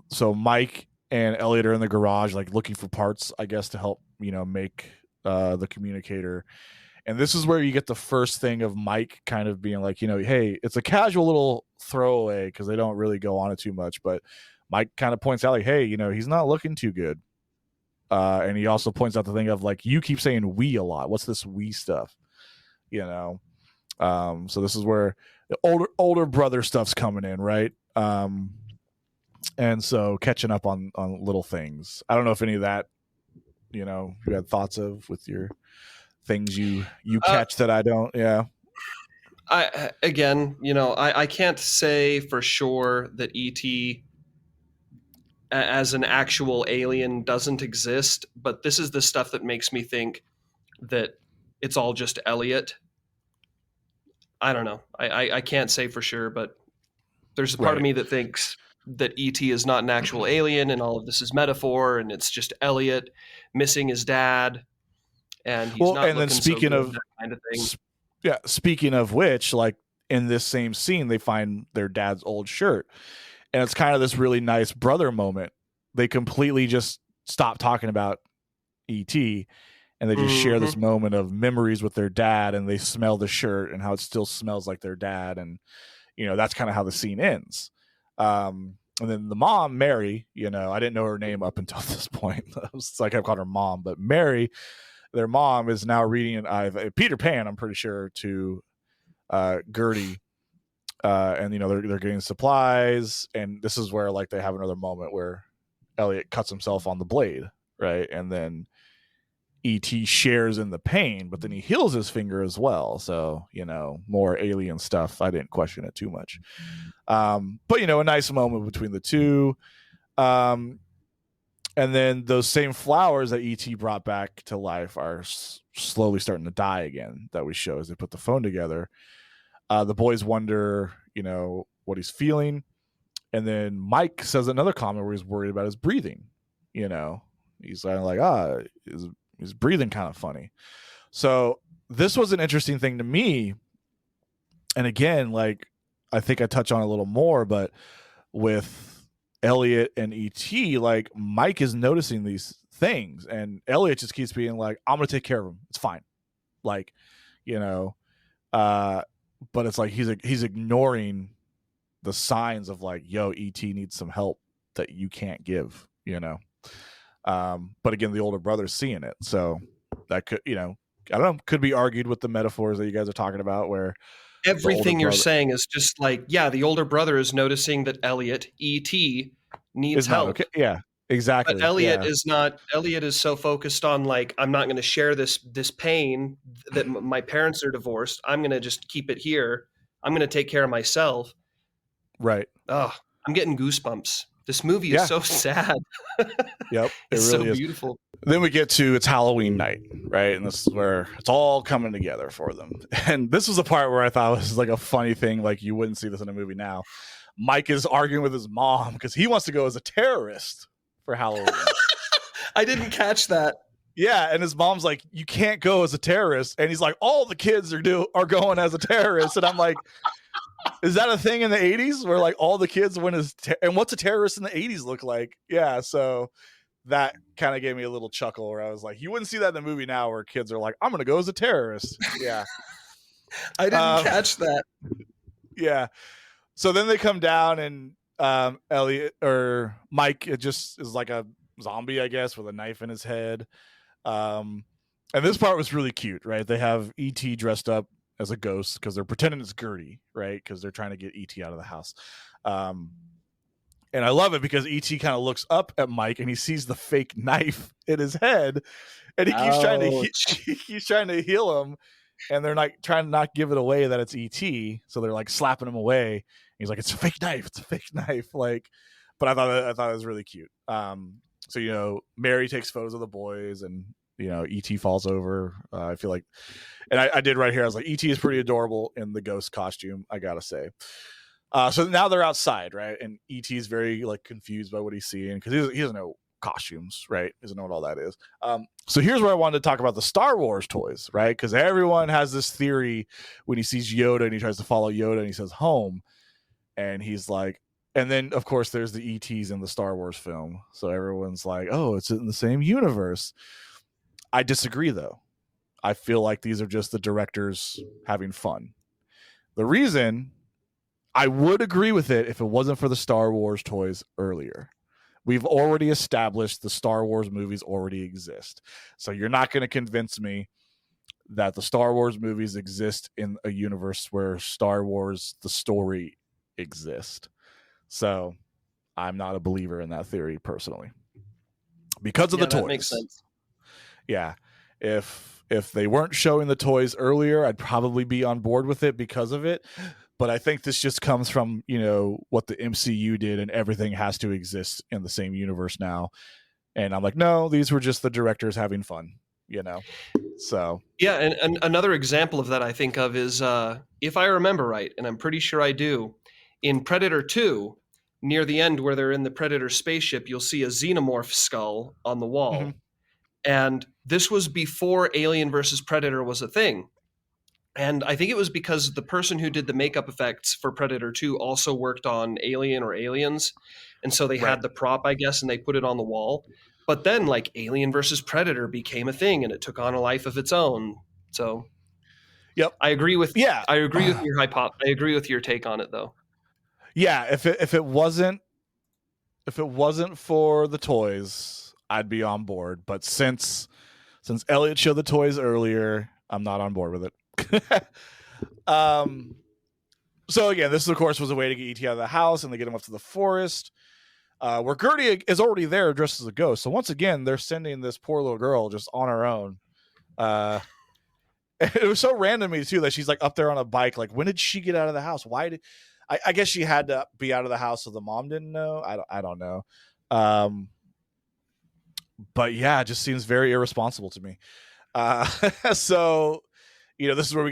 so Mike and Elliot are in the garage, like looking for parts, I guess, to help, make the communicator. And this is where you get the first thing of Mike kind of being like, hey, it's a casual little throwaway because they don't really go on it too much. But Mike kind of points out like, hey, he's not looking too good. And he also points out the thing of like, you keep saying we a lot. What's this we stuff? So this is where the older brother stuff's coming in, right? And so catching up on little things. I don't know if any of that, you had thoughts of with your things you catch that I don't. Yeah. I can't say for sure that ET as an actual alien doesn't exist, but this is the stuff that makes me think that it's all just Elliot. I don't know. I can't say for sure, but there's a part of me that thinks that ET is not an actual alien and all of this is metaphor and it's just Elliot missing his dad. And he's not and then speaking so good, of that kind of thing. Yeah, speaking of which, like in this same scene, they find their dad's old shirt. And it's kind of this really nice brother moment. They completely just stop talking about ET and they just share this moment of memories with their dad, and they smell the shirt and how it still smells like their dad. And, that's kind of how the scene ends. And then the mom, Mary, I didn't know her name up until this point. It's like I've called her mom, but Mary, their mom, is now reading Peter Pan, I'm pretty sure, to Gertie. And, they're getting supplies. And this is where like they have another moment where Elliot cuts himself on the blade, right? And then E.T. shares in the pain, but then he heals his finger as well. So, more alien stuff. I didn't question it too much. But, a nice moment between the two. And then those same flowers that E.T. brought back to life are slowly starting to die again, that we show as they put the phone together. The boys wonder, what he's feeling. And then Mike says another comment where he's worried about his breathing. He's kind of like, his breathing kind of funny. So this was an interesting thing to me. And again, like, I think I touch on a little more, but with Elliot and ET, like Mike is noticing these things, and Elliot just keeps being like, I'm gonna take care of him, it's fine, like, but it's like he's ignoring the signs of like, yo, ET needs some help that you can't give, but again, the older brother's seeing it, so that could, I don't know, could be argued with the metaphors that you guys are talking about, where everything you're saying is just like, yeah, the older brother is noticing that Elliot, E.T., needs help. Okay. Yeah, exactly. But Elliot is not. Elliot is so focused on like, I'm not going to share this pain that my parents are divorced. I'm going to just keep it here. I'm going to take care of myself. Right. Oh, I'm getting goosebumps. This movie is so sad. Yep. It's really so is beautiful. Then we get to it's Halloween night, right? And this is where it's all coming together for them. And this was a part where I thought was like a funny thing. Like, you wouldn't see this in a movie now. Mike is arguing with his mom because he wants to go as a terrorist for Halloween. I didn't catch that. Yeah, and his mom's like, you can't go as a terrorist. And he's like, all the kids are going as a terrorist. And I'm like, is that a thing in the 80s where like all the kids went as and what's a terrorist in the 80s look like? Yeah, so that kind of gave me a little chuckle where I was like, you wouldn't see that in the movie now where kids are like, I'm going to go as a terrorist. Yeah. I didn't catch that. Yeah. So then they come down and Elliot or Mike, it just is like a zombie, I guess, with a knife in his head. And this part was really cute, right? They have E.T. dressed up as a ghost because they're pretending it's Gertie, right? Because they're trying to get E.T. out of the house. And I love it because E.T. kind of looks up at Mike and he sees the fake knife in his head, and he keeps trying to heal him, and they're like trying to not give it away that it's E.T. So they're like slapping him away. He's like, it's a fake knife. It's a fake knife. Like, but I thought it was really cute. So Mary takes photos of the boys, and E.T. falls over. I feel like, and I did right here. I was like, E.T. is pretty adorable in the ghost costume, I gotta say. So now they're outside, right? And E.T. is very like confused by what he's seeing because he doesn't know costumes, right? He doesn't know what all that is. So here's where I wanted to talk about the Star Wars toys, right? Because everyone has this theory when he sees Yoda and he tries to follow Yoda and he says home, and he's like, and then of course there's the E.T.s in the Star Wars film, so everyone's like, oh, it's in the same universe. I disagree though. I feel like these are just the directors having fun. The reason I would agree with it if it wasn't for the Star Wars toys earlier. We've already established the Star Wars movies already exist. So you're not going to convince me that the Star Wars movies exist in a universe where Star Wars, the story, exists. So I'm not a believer in that theory personally. Because of the toys. That makes sense. Yeah. If they weren't showing the toys earlier, I'd probably be on board with it because of it. But I think this just comes from, what the MCU did, and everything has to exist in the same universe now. And I'm like, no, these were just the directors having fun, So yeah, and another example of that I think of is, if I remember right, and I'm pretty sure I do, in Predator 2, near the end where they're in the Predator spaceship, you'll see a xenomorph skull on the wall. Mm-hmm. And this was before Alien versus Predator was a thing. And I think it was because the person who did the makeup effects for Predator 2 also worked on Alien or Aliens. And so they had the prop, I guess, and they put it on the wall. But then, like, Alien versus Predator became a thing, and it took on a life of its own. So, yep, I agree with your I agree with your take on it, though. Yeah, if it wasn't for the toys, I'd be on board. But since Elliot showed the toys earlier, I'm not on board with it. So again, this of course was a way to get E.T. out of the house, and they get him up to the forest, where Gertie is already there dressed as a ghost. So once again, they're sending this poor little girl just on her own. It was so random to me too that she's like up there on a bike. Like, when did she get out of the house? Why did I guess she had to be out of the house so the mom didn't know. I don't know. But yeah, it just seems very irresponsible to me. So, this is where we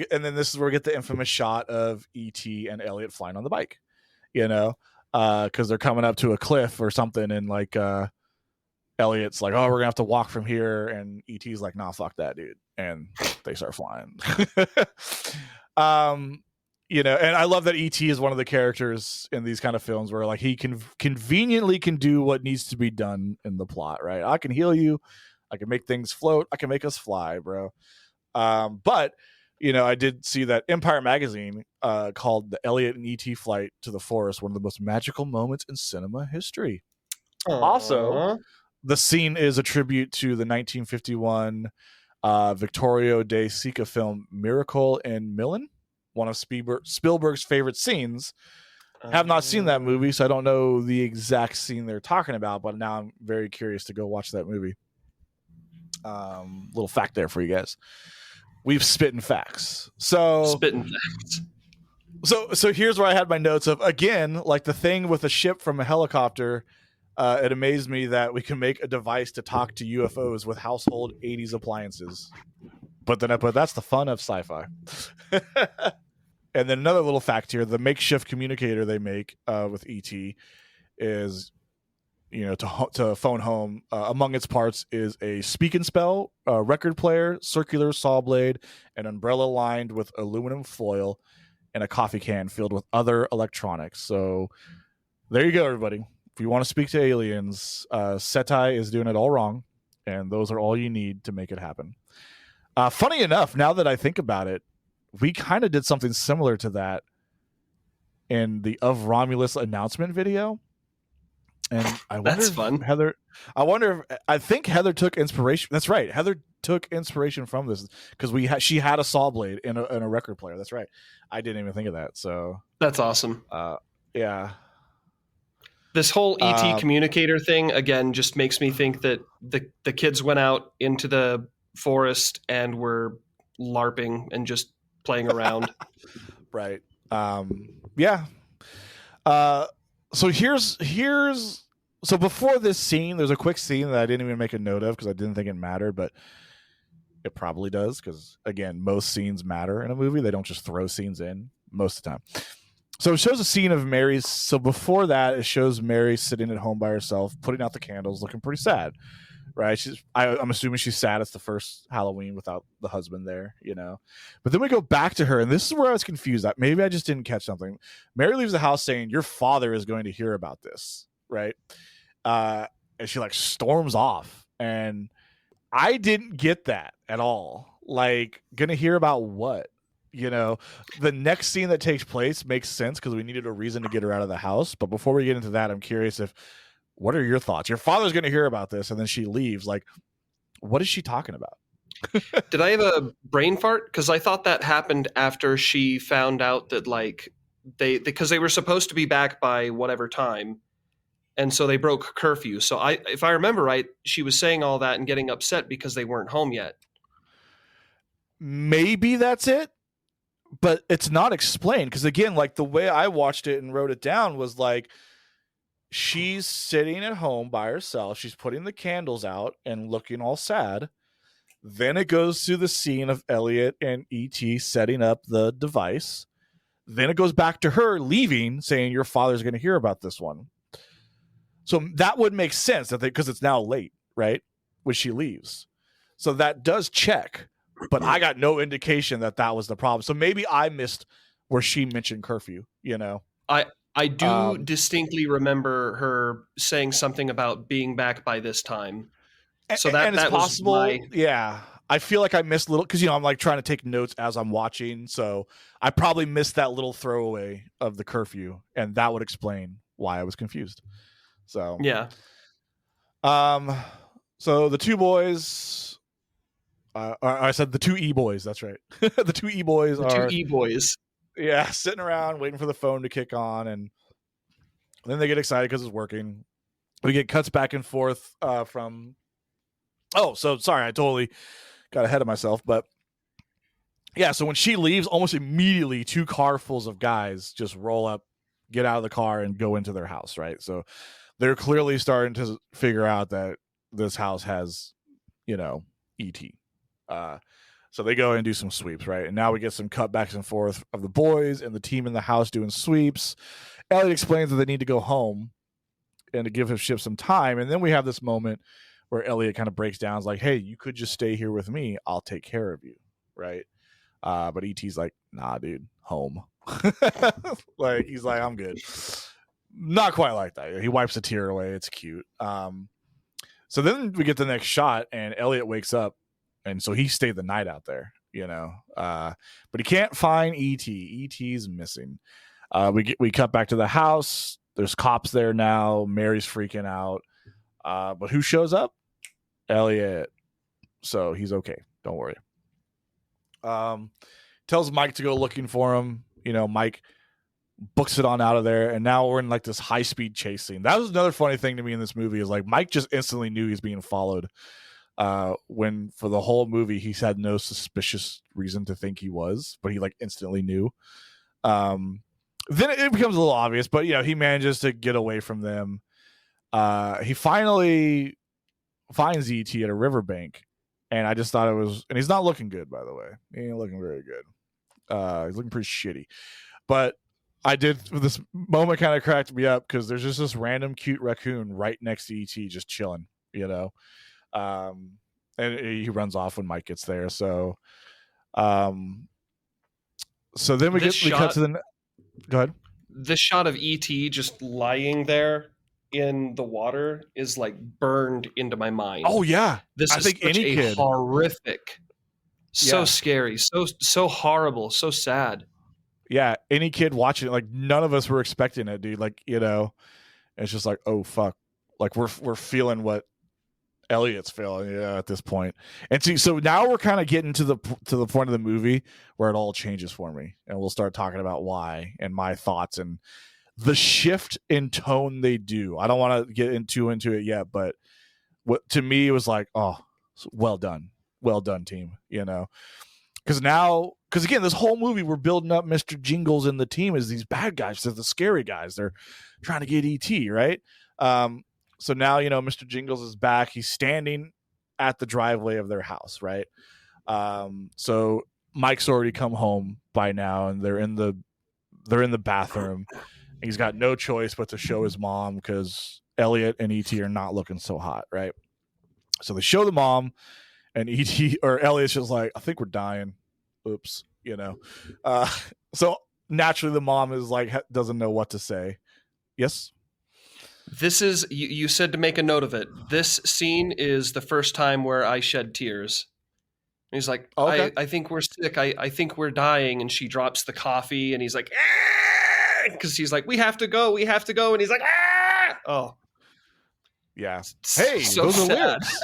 get the infamous shot of E.T. and Elliot flying on the bike, because they're coming up to a cliff or something. And like, Elliot's like, oh, we're gonna have to walk from here. And E.T.'s like, nah, fuck that, dude. And they start flying. And I love that E.T. is one of the characters in these kind of films where like he conveniently can do what needs to be done in the plot, right? I can heal you. I can make things float. I can make us fly, bro. But I did see that Empire magazine called the Elliot and E.T. flight to the forest one of the most magical moments in cinema history. Aww. Also, the scene is a tribute to the 1951 Vittorio De Sica film Miracle in Milan, one of Spielberg's favorite scenes. Have not seen that movie, so I don't know the exact scene they're talking about, but now I'm very curious to go watch that movie. Little fact there for you guys. We've spitting facts. So here's where I had my notes of, again, like the thing with a ship from a helicopter. It amazed me that we can make a device to talk to UFOs with household 80s appliances. But then I put, that's the fun of sci-fi. And then another little fact here, the makeshift communicator they make with ET is, to phone home. Among its parts is a speak and spell, a record player, circular saw blade, an umbrella lined with aluminum foil, and a coffee can filled with other electronics. So there you go, everybody. If you want to speak to aliens, Setai is doing it all wrong, and those are all you need to make it happen. Funny enough, now that I think about it, we kind of did something similar to that in the Of Romulus announcement video. And I wonder That's fun. Heather, I think Heather took inspiration. That's right. Heather took inspiration from this because she had a saw blade in a record player. That's right. I didn't even think of that. So that's awesome. Yeah. This whole ET communicator thing, again, just makes me think that the kids went out into the forest and were LARPing and just playing around. Right. Yeah. So so before this scene, there's a quick scene that I didn't even make a note of because I didn't think it mattered, but it probably does because, again, most scenes matter in a movie. They don't just throw scenes in most of the time. So it shows a scene of Mary's. So before that, it shows Mary sitting at home by herself, putting out the candles, looking pretty sad, right? I'm assuming she's sad. It's the first Halloween without the husband there, you know. But then we go back to her, and this is where I was confused. Maybe I just didn't catch something. Mary leaves the house saying, "Your father is going to hear about this," right? And she like storms off, and I didn't get that at all. Like, gonna hear about what? You know, the next scene that takes place makes sense because we needed a reason to get her out of the house. But before we get into that, I'm curious what are your thoughts? Your father's going to hear about this, and then she leaves. Like, what is she talking about? Did I have a brain fart? Because I thought that happened after she found out that like because they were supposed to be back by whatever time, and so they broke curfew. So if I remember right, she was saying all that and getting upset because they weren't home yet. Maybe that's it. But it's not explained because, again, like the way I watched it and wrote it down was like she's sitting at home by herself. She's putting the candles out and looking all sad. Then it goes to the scene of Elliot and E.T. setting up the device. Then it goes back to her leaving, saying your father's going to hear about this one. So that would make sense that because it's now late, right? When she leaves. So that does check. But I got no indication that was the problem. So maybe I missed where she mentioned curfew, you know? I do distinctly remember her saying something about being back by this time. So that it's possible. Was yeah. I feel like I missed little, because, you know, I'm like trying to take notes as I'm watching. So I probably missed that little throwaway of the curfew. And that would explain why I was confused. So, yeah. So the two boys... I said the two E-boys. That's right. The two E-boys two E-boys. Yeah, sitting around waiting for the phone to kick on, and then they get excited because it's working. We get cuts back and forth from. Oh, so sorry, I totally got ahead of myself, but yeah. So when she leaves, almost immediately, two carfuls of guys just roll up, get out of the car, and go into their house. Right. So they're clearly starting to figure out that this house has, you know, ET. So they go and do some sweeps, right? And now we get some cutbacks and forth of the boys and the team in the house doing sweeps. Elliot explains that they need to go home and to give his ship some time. And then we have this moment where Elliot kind of breaks down. It's like, hey, you could just stay here with me. I'll take care of you, right? But E.T.'s like, nah, dude, home. Like, he's like, I'm good. Not quite like that. He wipes a tear away. It's cute. So then we get the next shot, and Elliot wakes up. And so he stayed the night out there, you know, but he can't find E.T. E.T.'s missing. We cut back to the house. There's cops there now. Mary's freaking out. But who shows up? Elliot. So he's okay. Don't worry. Tells Mike to go looking for him. You know, Mike books it on out of there. And now we're in like this high speed chase scene. That was another funny thing to me in this movie is like Mike just instantly knew he's being followed. When for the whole movie he's had no suspicious reason to think he was, but he like instantly knew. Then it becomes a little obvious, but you know, he manages to get away from them. He finally finds ET at a riverbank, and I just thought it was, and he's not looking good, by the way. He ain't looking very good. He's looking pretty shitty. But this moment kind of cracked me up because there's just this random cute raccoon right next to ET just chilling, you know. And he runs off when Mike gets there. So then we cut to the. Go ahead. This shot of ET just lying there in the water is like burned into my mind. Oh yeah, I think any kid. Horrific, so scary, so horrible, so sad. Yeah, any kid watching it, like none of us were expecting it, dude. Like, you know, it's just like, oh fuck, like we're feeling what Elliot's feeling at this point. And see, so now we're kind of getting to the point of the movie where it all changes for me, and we'll start talking about why and my thoughts and the shift in tone they do. I don't want to get into it yet, but what to me it was like, oh, well done, team. You know, because again, this whole movie we're building up Mr. Jingles and the team as these bad guys. They're the scary guys. They're trying to get ET right. So now, you know, Mr. Jingles is back. He's standing at the driveway of their house, right? So Mike's already come home by now, and they're in the they're in the bathroom. And he's got no choice but to show his mom because Elliot and ET are not looking so hot, right? So they show the mom, and ET or Elliot's just like, I think we're dying. Oops, so naturally the mom is like, doesn't know what to say. Yes. This is, you said to make a note of it. This scene is the first time where I shed tears. And he's like, okay. I think we're sick. I think we're dying. And she drops the coffee, and he's like, because he's like, we have to go. And he's like, ah! Oh. Yeah. Hey, so those sad. are lyrics.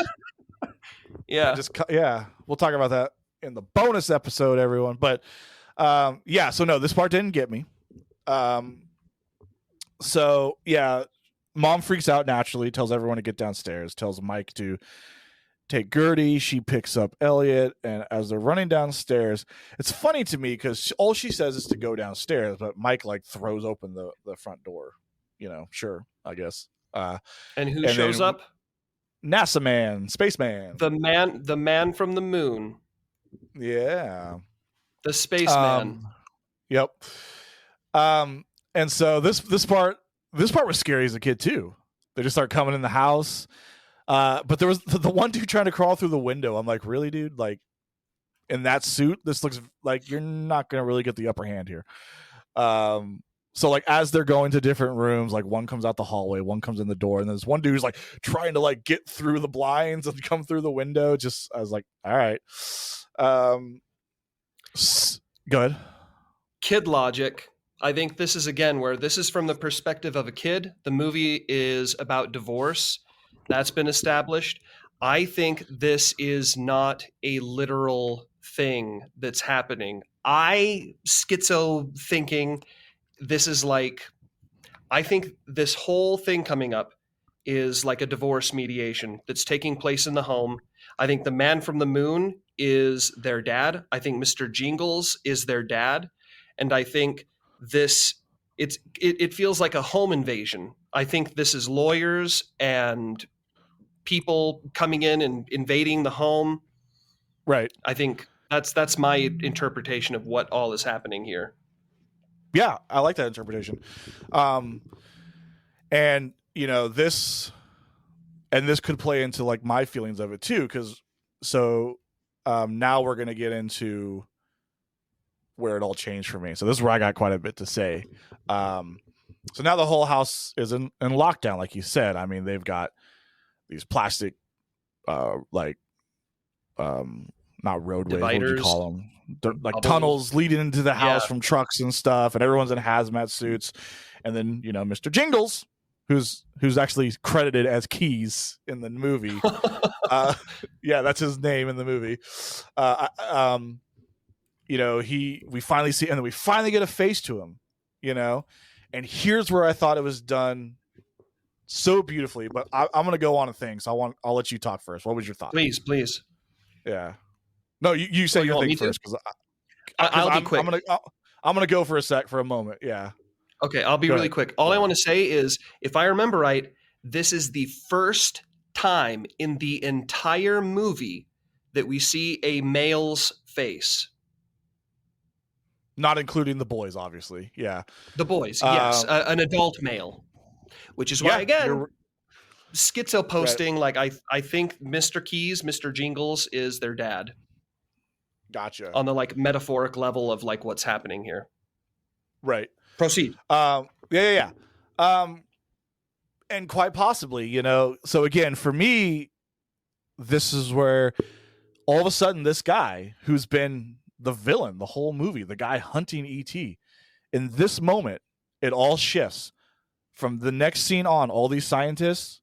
Yeah. We'll talk about that in the bonus episode, everyone. But so no, this part didn't get me. So yeah, mom freaks out naturally, tells everyone to get downstairs, tells Mike to take Gertie. She picks up Elliot, and as they're running downstairs, it's funny to me because all she says is to go downstairs, but Mike like throws open the front door. Sure, I guess. And who shows up? NASA man, spaceman. The man from the moon. Yeah. The spaceman. Yep. And so this part was scary as a kid too. They just start coming in the house. But there was the one dude trying to crawl through the window. I'm like, really, dude? Like, in that suit, this looks like you're not gonna really get the upper hand here. So like as they're going to different rooms, like one comes out the hallway, one comes in the door, and there's one dude who's like trying to like get through the blinds and come through the window. I was like, all right. Go ahead. Kid logic. I think this is again where this is from the perspective of a kid. The movie is about divorce. That's been established. I think this is not a literal thing that's happening. Schizo thinking this is like, I think this whole thing coming up is like a divorce mediation that's taking place in the home. I think the man from the moon is their dad. I think Mr. Jingles is their dad. And I think it feels like a home invasion. I think this is lawyers and people coming in and invading the home. Right. I think that's my interpretation of what all is happening here. Yeah, I like that interpretation. And this could play into like my feelings of it too, because now we're gonna get into where it all changed for me. So this is where I got quite a bit to say. So now the whole house is in lockdown, like you said. I mean, they've got these plastic, not roadways, Dividers. what would you call them? Like tunnels leading into the house from trucks and stuff, and everyone's in hazmat suits. And then Mr. Jingles, who's actually credited as Keys in the movie. That's his name in the movie. We finally see, and then we finally get a face to him. And here's where I thought it was done so beautifully. But I'm going to go on a thing, so I'll let you talk first. What was your thought? Please. Yeah. No, you say your thing first, because I'll be quick. I'm gonna go for a moment. Yeah. Okay, I'll be really quick. All I want to say is, if I remember right, this is the first time in the entire movie that we see a male's face. Not including the boys, obviously. Yeah. The boys, yes, an adult male, which is why again. Schizo posting, right. Like I think Mr. Keys, Mr. Jingles is their dad. Gotcha. On the like metaphoric level of like what's happening here. Right. Proceed. Yeah. And quite possibly, so again, for me, this is where all of a sudden this guy who's been the villain the whole movie, the guy hunting ET, in this moment, it all shifts. From the next scene on, all these scientists,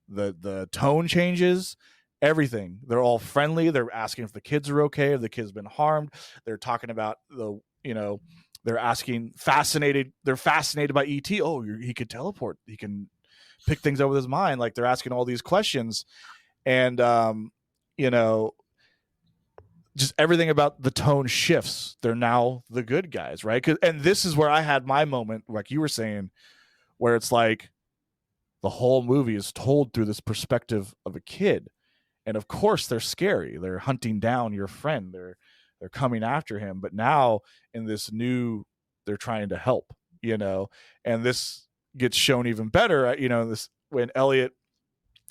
the tone changes, everything. They're all friendly. They're asking if the kids are okay, if the kid's been harmed. They're talking about they're asking fascinated. They're fascinated by ET. Oh, he could teleport. He can pick things up with his mind. Like they're asking all these questions, and just everything about the tone shifts. They're now the good guys, right? And this is where I had my moment, like you were saying, where it's like the whole movie is told through this perspective of a kid. And of course they're scary. They're hunting down your friend. They're coming after him. But now in this new they're trying to help, and this gets shown even better, this when Elliot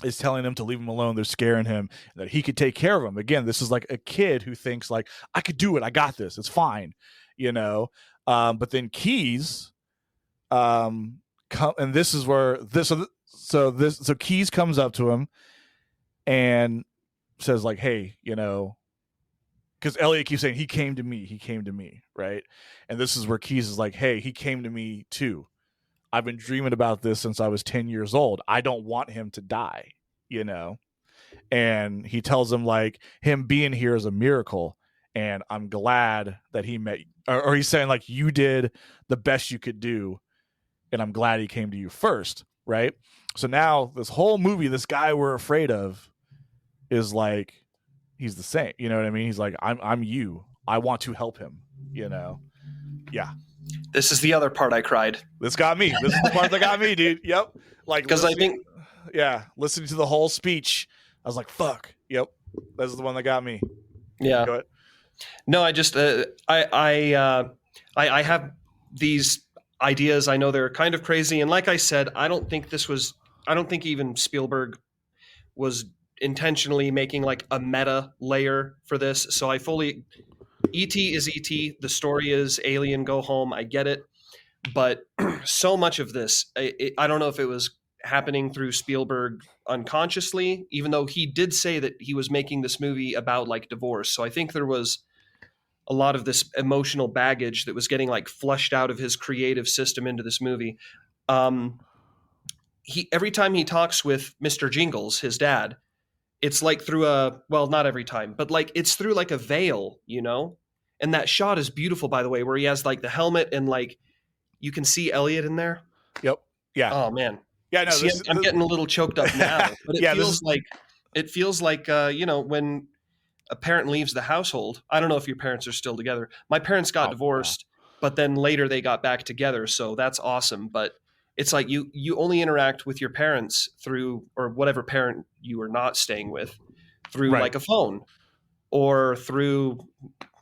is telling them to leave him alone. They're scaring him that he could take care of him. Again, this is like a kid who thinks like, I could do it. I got this. It's fine. But then Keys, come, and this is where so Keys comes up to him and says like, hey, because Elliot keeps saying he came to me. Right. And this is where Keys is like, hey, he came to me too. I've been dreaming about this since I was 10 years old. I don't want him to die, And he tells him like him being here is a miracle. And I'm glad that he met, or he's saying like you did the best you could do. And I'm glad he came to you first. Right. So now this whole movie, this guy we're afraid of is like, he's the same. You know what I mean? He's like, I'm you. I want to help him, Yeah. This is the other part I cried. This got me. This is the part that got me, dude. Yep. Like, because I think, listening to the whole speech, I was like, fuck. Yep. This is the one that got me. Yeah. Go ahead. No, I just, I have these ideas. I know they're kind of crazy. And like I said, I don't think even Spielberg was intentionally making like a meta layer for this. So E.T. is E.T. The story is Alien, go home. I get it. But so much of this, I don't know if it was happening through Spielberg unconsciously, even though he did say that he was making this movie about like divorce. So I think there was a lot of this emotional baggage that was getting like flushed out of his creative system into this movie. Every time he talks with Mr. Jingles, his dad, it's like through not every time, but like it's through like a veil, And that shot is beautiful, by the way, where he has like the helmet and like you can see Elliot in there. Yep. Yeah. Oh man. Yeah. No. I'm getting a little choked up now, but it feels like when a parent leaves the household. I don't know if your parents are still together. My parents got divorced, but then later they got back together, so that's awesome. But it's like you only interact with your parents through, or whatever parent you are not staying with, through like a phone or through,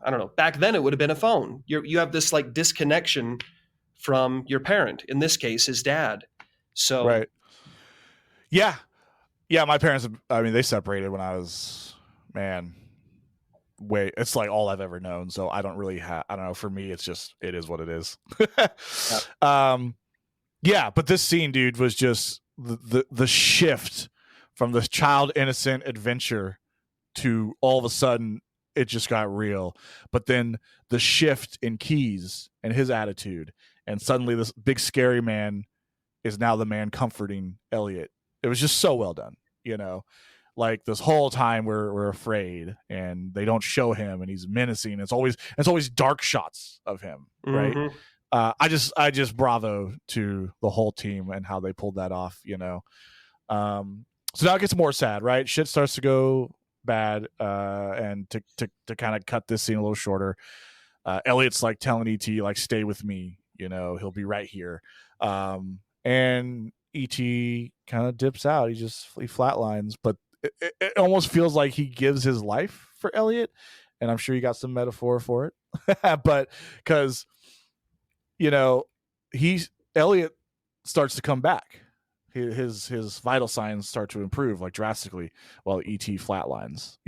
I don't know. Back then it would have been a phone. You have this like disconnection from your parent. In this case, his dad. So right. Yeah. Yeah. My parents, they separated when I was, it's like all I've ever known. So I don't really I don't know. For me, it is what it is. Yeah, but this scene, dude, was just the shift from this child innocent adventure to all of a sudden it just got real. But then the shift in Keys and his attitude, and suddenly this big scary man is now the man comforting Elliot. It was just so well done, Like this whole time we're afraid, and they don't show him, and he's menacing. It's always dark shots of him, right? Mm-hmm. I just bravo to the whole team and how they pulled that off, So now it gets more sad, right? Shit starts to go bad, and to kind of cut this scene a little shorter, Elliot's like telling E.T. like, stay with me, he'll be right here, and E.T. kind of dips out. He flatlines, but it almost feels like he gives his life for Elliot, and I'm sure you got some metaphor for it, but because Elliot starts to come back. His vital signs start to improve like drastically while E.T. flatlines,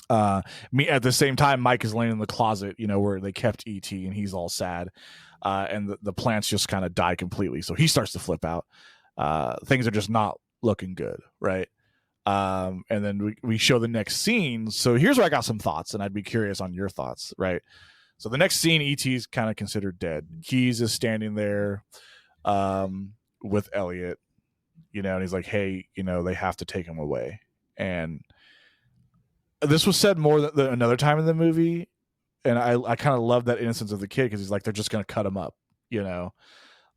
at the same time, Mike is laying in the closet, where they kept E.T., and he's all sad. And the plants just kind of die completely. So he starts to flip out. Things are just not looking good. Right. And then we show the next scene. So here's where I got some thoughts, and I'd be curious on your thoughts. Right. So the next scene, E.T.'s kind of considered dead. Keys is standing there with Elliot, and he's like, hey, they have to take him away. And this was said more than another time in the movie. And I kind of love that innocence of the kid, because he's like, they're just going to cut him up,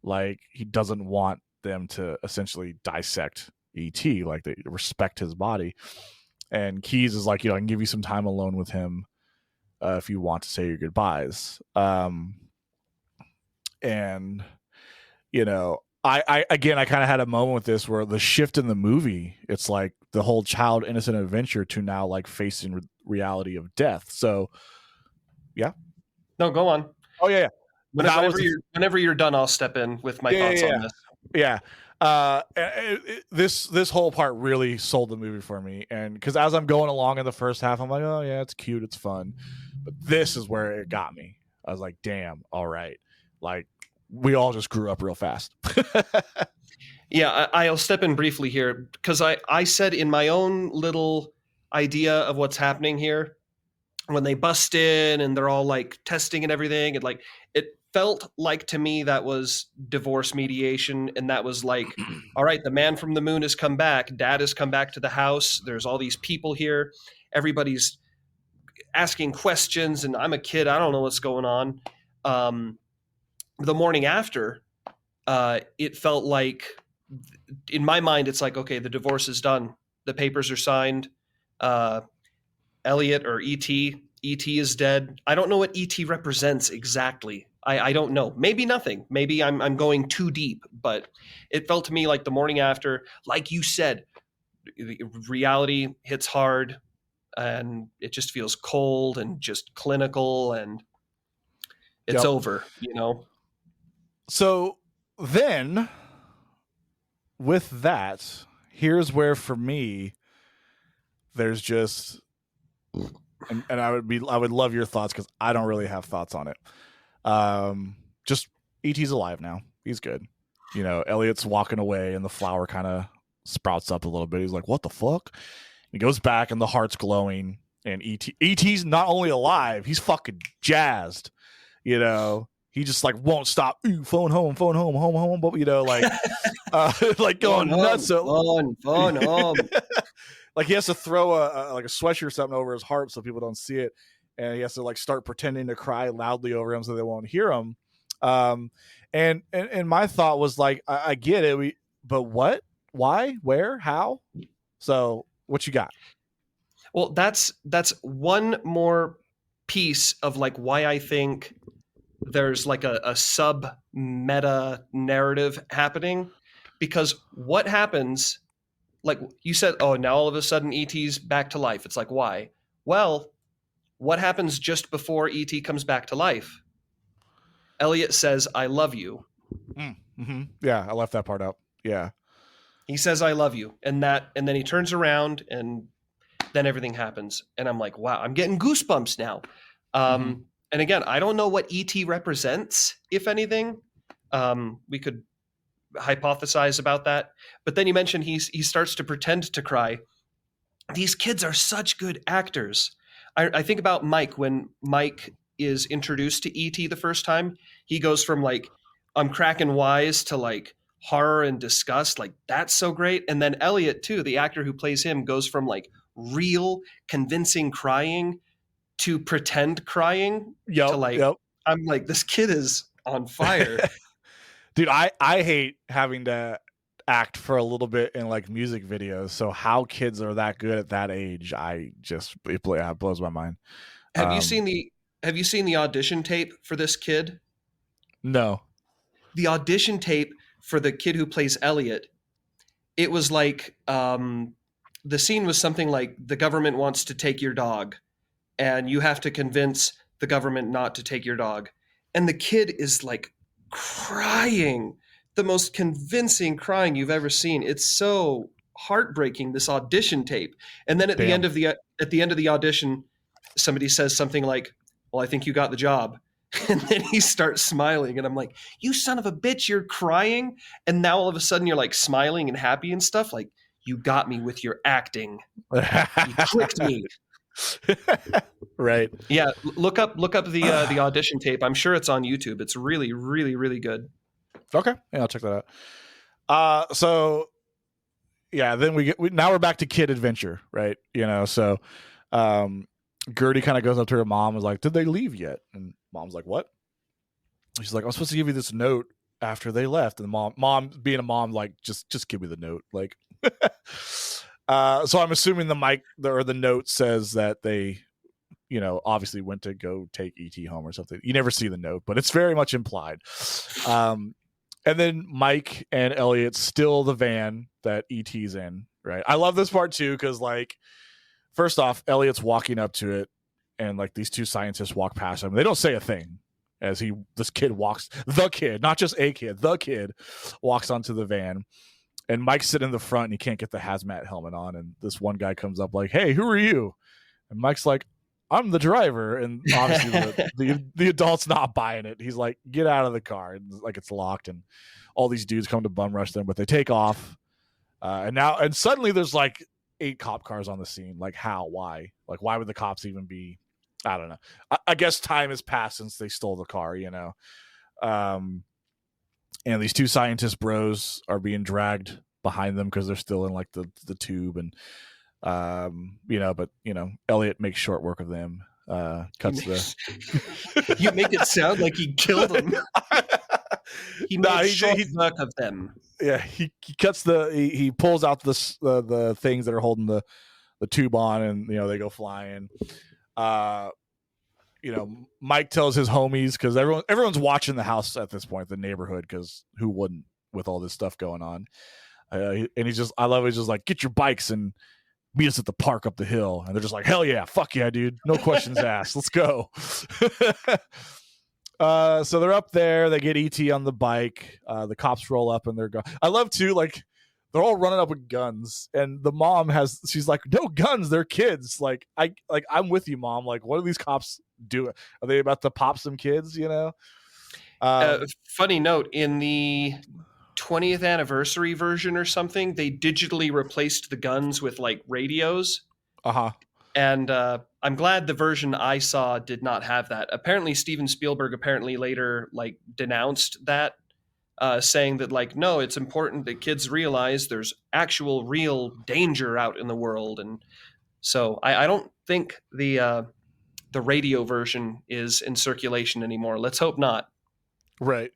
like he doesn't want them to essentially dissect E.T. Like they respect his body. And Keys is like, I can give you some time alone with him. If you want to say your goodbyes. And I kind of had a moment with this where the shift in the movie, it's like the whole child innocent adventure to now like facing reality of death. So yeah. No, go on. Oh yeah. Whenever you're done, I'll step in with my thoughts on this. Yeah. This whole part really sold the movie for me, and because as I'm going along in the first half, I'm like, oh yeah, it's cute, it's fun, but this is where it got me. I was like, damn, all right, like we all just grew up real fast. Yeah, I'll step in briefly here because I said in my own little idea of what's happening here when they bust in and they're all like testing and everything, and like it felt like to me that was divorce mediation, and that was like, all right, the man from the moon has come back, dad has come back to the house, there's all these people here, everybody's asking questions, and I'm a kid, I don't know what's going on. The morning after, it felt like, in my mind, it's like, okay, the divorce is done, the papers are signed, Elliot or ET is dead. I don't know what ET represents exactly. I don't know. Maybe nothing. Maybe I'm going too deep, but it felt to me like the morning after, like you said, reality hits hard and it just feels cold and just clinical and it's over, you know? So then with that, here's where for me, there's just, and I would love your thoughts because I don't really have thoughts on it. Just E.T.'s alive now. He's good. You know, Elliot's walking away and the flower kind of sprouts up a little bit. He's like, what the fuck? He goes back and the heart's glowing, and E.T.'s not only alive, he's fucking jazzed. You know, he just like won't stop. Ooh, phone home, home. But you know, like, like going nuts. Phone home. Like he has to throw a sweatshirt or something over his heart so people don't see it, and he has to like start pretending to cry loudly over him so they won't hear him. And my thought was like, I get it, but what, why, where, how? So what you got? Well, that's one more piece of like why I think there's like a sub meta narrative happening, because what happens, like you said, oh, now all of a sudden ET's back to life. It's like, why? Well, what happens just before ET comes back to life? Elliot says, I love you. Mm-hmm. Yeah, I left that part out. Yeah. He says, I love you. And then he turns around and then everything happens. And I'm like, wow, I'm getting goosebumps now. And again, I don't know what ET represents, if anything. We could hypothesize about that. But then you mentioned he starts to pretend to cry. These kids are such good actors. I think about Mike. When Mike is introduced to ET the first time, he goes from like, I'm cracking wise to like horror and disgust. Like, that's so great. And then Elliot too, the actor who plays him, goes from like real convincing crying to pretend crying. I'm like, this kid is on fire. Dude, I hate having to act for a little bit in like music videos. So how kids are that good at that age, it blows my mind. Have you seen the audition tape for this kid? No. The audition tape for the kid who plays Elliot, it was like, the scene was something like, the government wants to take your dog and you have to convince the government not to take your dog. And the kid is like crying, the most convincing crying you've ever seen. It's so heartbreaking, this audition tape. And then at the end of the audition, somebody says something like, well, I think you got the job. And then he starts smiling. And I'm like, you son of a bitch, you're crying. And now all of a sudden you're like smiling and happy and stuff. Like, you got me with your acting. You tricked me. Right. Yeah. Look up the audition tape. I'm sure it's on YouTube. It's really, really, really good. Okay. Yeah, I'll check that out. So yeah, then now we're back to kid adventure, right? You know, so Gertie kind of goes up to her mom and is like, did they leave yet? And mom's like, what? She's like, I'm supposed to give you this note after they left. And mom being a mom, like, just give me the note. Like, so I'm assuming the note says that they, you know, obviously went to go take ET home or something. You never see the note, but it's very much implied. And then Mike and Elliot steal the van that ET's in, right? I love this part too, because like, first off, Elliot's walking up to it, and like these two scientists walk past him. They don't say a thing, as this kid walks, the kid, not just a kid, the kid walks onto the van. And Mike's sitting in the front and he can't get the hazmat helmet on. And this one guy comes up like, "Hey, who are you?" And Mike's like, "I'm the driver." And obviously the adult's not buying it. He's like, "Get out of the car." And like it's locked and all these dudes come to bum rush them, but they take off. And suddenly there's like 8 cop cars on the scene. Like how? Why? Like why would the cops even be? I don't know. I guess time has passed since they stole the car, and these 2 scientist bros are being dragged behind them because they're still in like the tube, and Elliot makes short work of them. You make it sound like he killed them. He makes short work of them. Yeah, he cuts he pulls out the things that are holding the tube on, and they go flying. Mike tells his homies, because everyone's watching the house at this point, the neighborhood, because who wouldn't with all this stuff going on? And I love it. He's just like, "Get your bikes and meet us at the park up the hill." And they're just like, "Hell yeah, fuck yeah, dude, no questions asked, let's go." So they're up there. They get ET on the bike. The cops roll up and they're gone. I love too, like they're all running up with guns, and the mom she's like, "No guns, they're kids." I'm with you, Mom. Like, what are these cops doing? Are they about to pop some kids? Funny note, in the 20th anniversary version or something, they digitally replaced the guns with like radios. And I'm glad the version I saw did not have that. Apparently Steven Spielberg later like denounced that, saying that like, no, it's important that kids realize there's actual real danger out in the world. And so I don't think the radio version is in circulation anymore. Let's hope not. Right.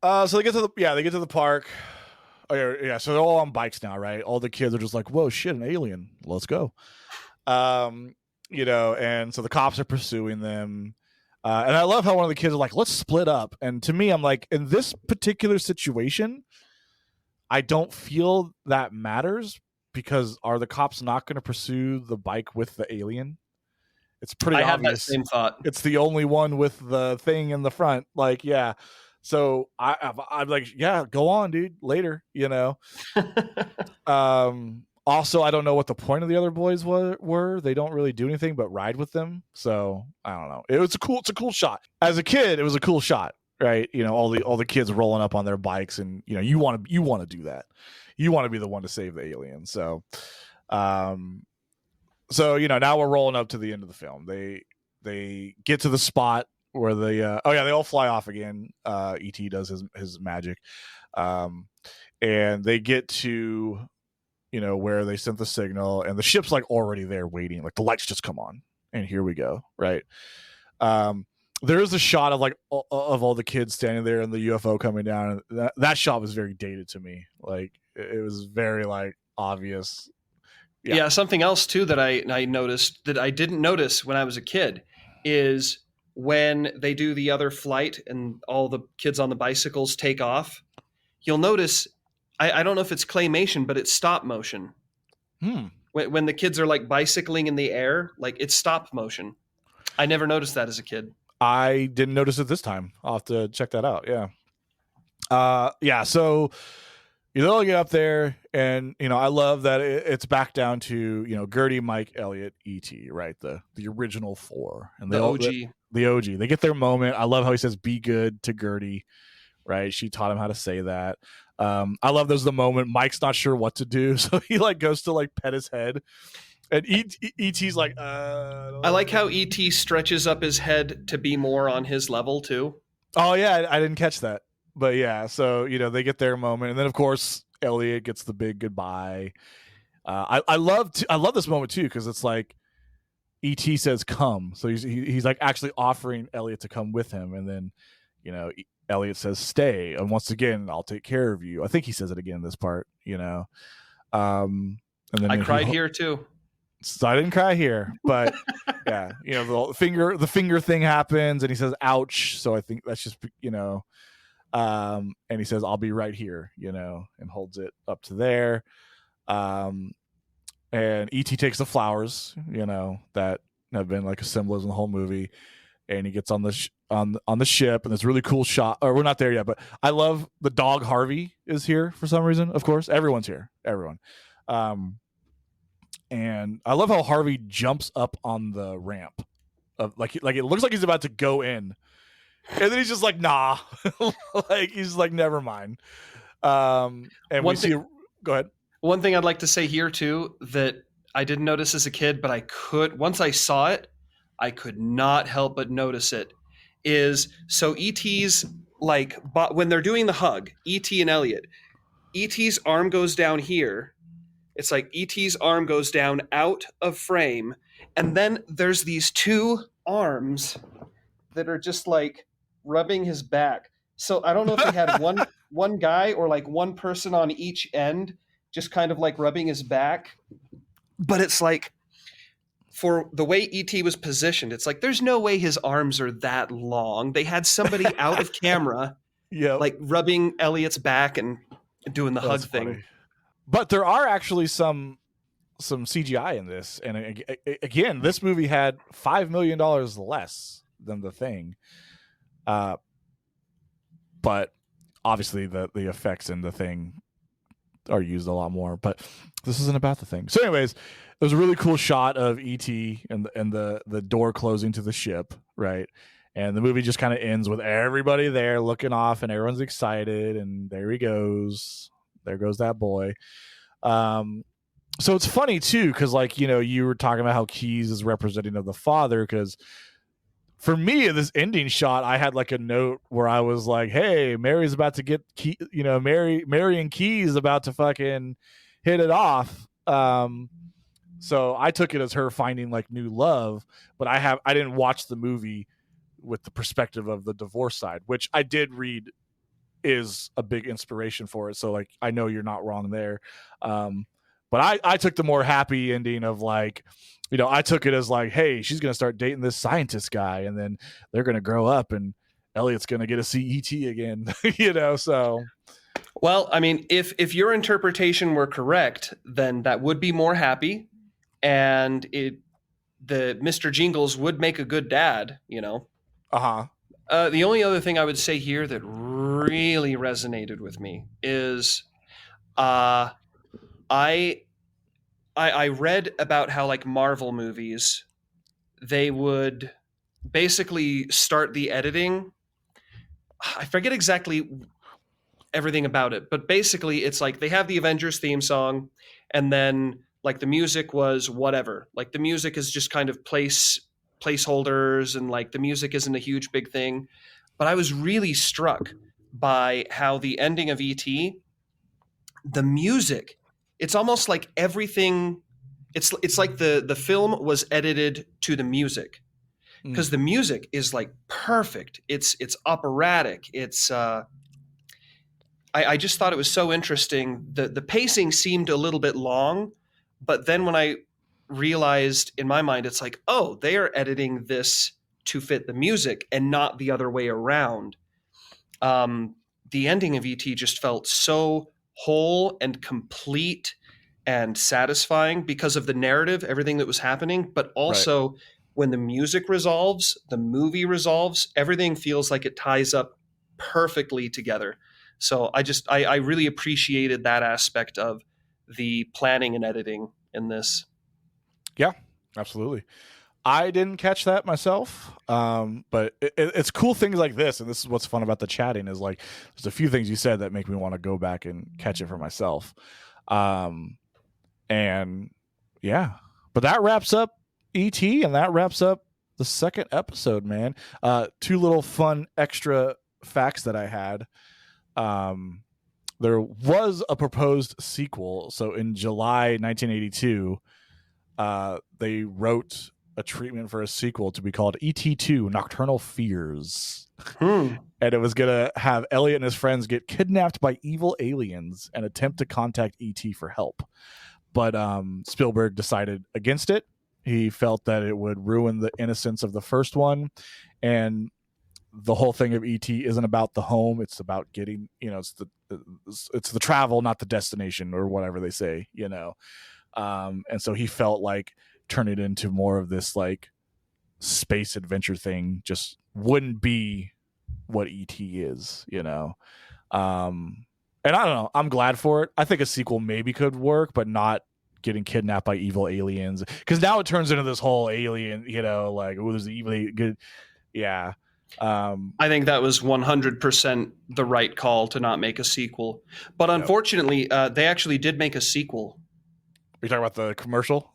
So they get to the park. Oh yeah, so they're all on bikes now, right? All the kids are just like, "Whoa, shit, an alien! Let's go." And so the cops are pursuing them. And I love how one of the kids are like, "Let's split up." And to me, I'm like, in this particular situation, I don't feel that matters, because are the cops not going to pursue the bike with the alien? It's pretty obvious. I had that same thought. It's the only one with the thing in the front. Like, yeah. So I'm like, yeah, go on, dude. Later, Also, I don't know what the point of the other boys were. They don't really do anything but ride with them. So I don't know. It's a cool shot. As a kid, it was a cool shot, right? All the kids rolling up on their bikes, and you want to do that. You want to be the one to save the alien. So, now we're rolling up to the end of the film. They get to the spot where they all fly off again. ET does his magic, and they get to where they sent the signal, and the ship's like already there waiting. Like the lights just come on, and here we go. Right. There is a shot of of all the kids standing there and the UFO coming down. And that shot was very dated to me. Like it was very like obvious. Yeah. Something else too that I noticed that I didn't notice when I was a kid is when they do the other flight and all the kids on the bicycles take off. You'll notice, I don't know if it's claymation, but it's stop motion. When the kids are like bicycling in the air, like it's stop motion. I never noticed that as a kid. I didn't notice it this time. I'll have to check that out. Yeah. So they'll get up there, and I love that it's back down to Gertie, Mike, Elliot, ET, right? The original 4, and the OG. The OG. They get their moment. I love how he says "be good" to Gertie, right? She taught him how to say that. I love there's the moment Mike's not sure what to do, so he like goes to like pet his head, and ET's like, I like how ET stretches up his head to be more on his level too. Oh yeah, I didn't catch that, but yeah. So they get their moment, and then of course Elliot gets the big goodbye. I love this moment too, because it's like ET says come, so he's like actually offering Elliot to come with him, and then Elliot says stay, and once again I'll take care of you. I think he says it again in this part. And then I cried here too. So I didn't cry here, but yeah, the finger thing happens, and he says ouch. So I think that's just and he says I'll be right here, and holds it up to there. And ET takes the flowers, that have been like a symbolism in the whole movie, and he gets on the on the ship, and this really cool shot. Or we're not there yet, but I love the dog Harvey is here for some reason. Of course, everyone's here. Everyone. And I love how Harvey jumps up on the ramp. Like it looks like he's about to go in, and then he's just like, nah. Like he's like, never mind. And go ahead. One thing I'd like to say here too that I didn't notice as a kid, but once I saw it, I could not help but notice it. Is so ET's like, but when they're doing the hug, ET and Elliot, ET's arm goes down here. It's like ET's arm goes down out of frame, and then there's these two arms that are just like rubbing his back. So I don't know if he had one guy or like one person on each end, just kind of like rubbing his back. But it's like, for the way ET was positioned, it's like there's no way his arms are that long. They had somebody out of camera, like rubbing Elliot's back and doing the hug thing. Funny. But there are actually some CGI in this, and again, this movie had $5 million less than The Thing. But obviously the effects in The Thing are used a lot more. But this isn't about The Thing. So, anyways, there's a really cool shot of ET and the door closing to the ship, right? And the movie just kind of ends with everybody there looking off, and everyone's excited, and there he goes. There goes that boy. So it's funny too, because like, you know, you were talking about how Keyes is representing of the father, because for me in this ending shot, I had like a note where I was like, hey, Mary's about to get Mary and Keyes about to fucking hit it off. So I took it as her finding like new love, but I didn't watch the movie with the perspective of the divorce side, which I did read is a big inspiration for it. So like, I know you're not wrong there. But I took the more happy ending of like, you know, I took it as like, hey, she's going to start dating this scientist guy, and then they're going to grow up and Elliot's going to get to see ET again, you know? So, well, I mean, if your interpretation were correct, then that would be more happy, and the Mr. Jingles would make a good dad, you know? The only other thing I would say here that really resonated with me is I read about how like Marvel movies, they would basically start the editing. I forget exactly everything about it, but basically it's like they have the Avengers theme song, and then like the music was whatever. Like the music is just kind of placeholders, and like the music isn't a huge big thing. But I was really struck by how the ending of ET, the music, it's almost like everything, it's like the film was edited to the music, because the music is like perfect. It's operatic. It's I just thought it was so interesting. The pacing seemed a little bit long, but then when I realized in my mind, it's like, oh, they are editing this to fit the music and not the other way around. The ending of ET just felt so whole and complete and satisfying because of the narrative, everything that was happening, but also when the music resolves, the movie resolves, everything feels like it ties up perfectly together. So I really appreciated that aspect of the planning and editing in this. Yeah, absolutely. I didn't catch that myself, but it's cool things like this, and this is what's fun about the chatting, is like there's a few things you said that make me want to go back and catch it for myself. And yeah, but that wraps up ET, and that wraps up the second episode, man. Two little fun extra facts that I had. There was a proposed sequel. So in July 1982, they wrote a treatment for a sequel to be called ET2 Nocturnal Fears. And it was going to have Elliot and his friends get kidnapped by evil aliens and attempt to contact ET for help. But Spielberg decided against it. He felt that it would ruin the innocence of the first one. And the whole thing of ET isn't about the home. It's about getting, you know, it's the travel, not the destination, or whatever they say, you know. And so he felt like turn it into more of this like space adventure thing just wouldn't be what ET is, you know. And I don't know, I'm glad for it. I think a sequel maybe could work, but not getting kidnapped by evil aliens, because now it turns into this whole alien, you know, like, oh, there's the evil good. Yeah. I think that was 100% the right call to not make a sequel. But unfortunately, they actually did make a sequel. Are you talking about the commercial?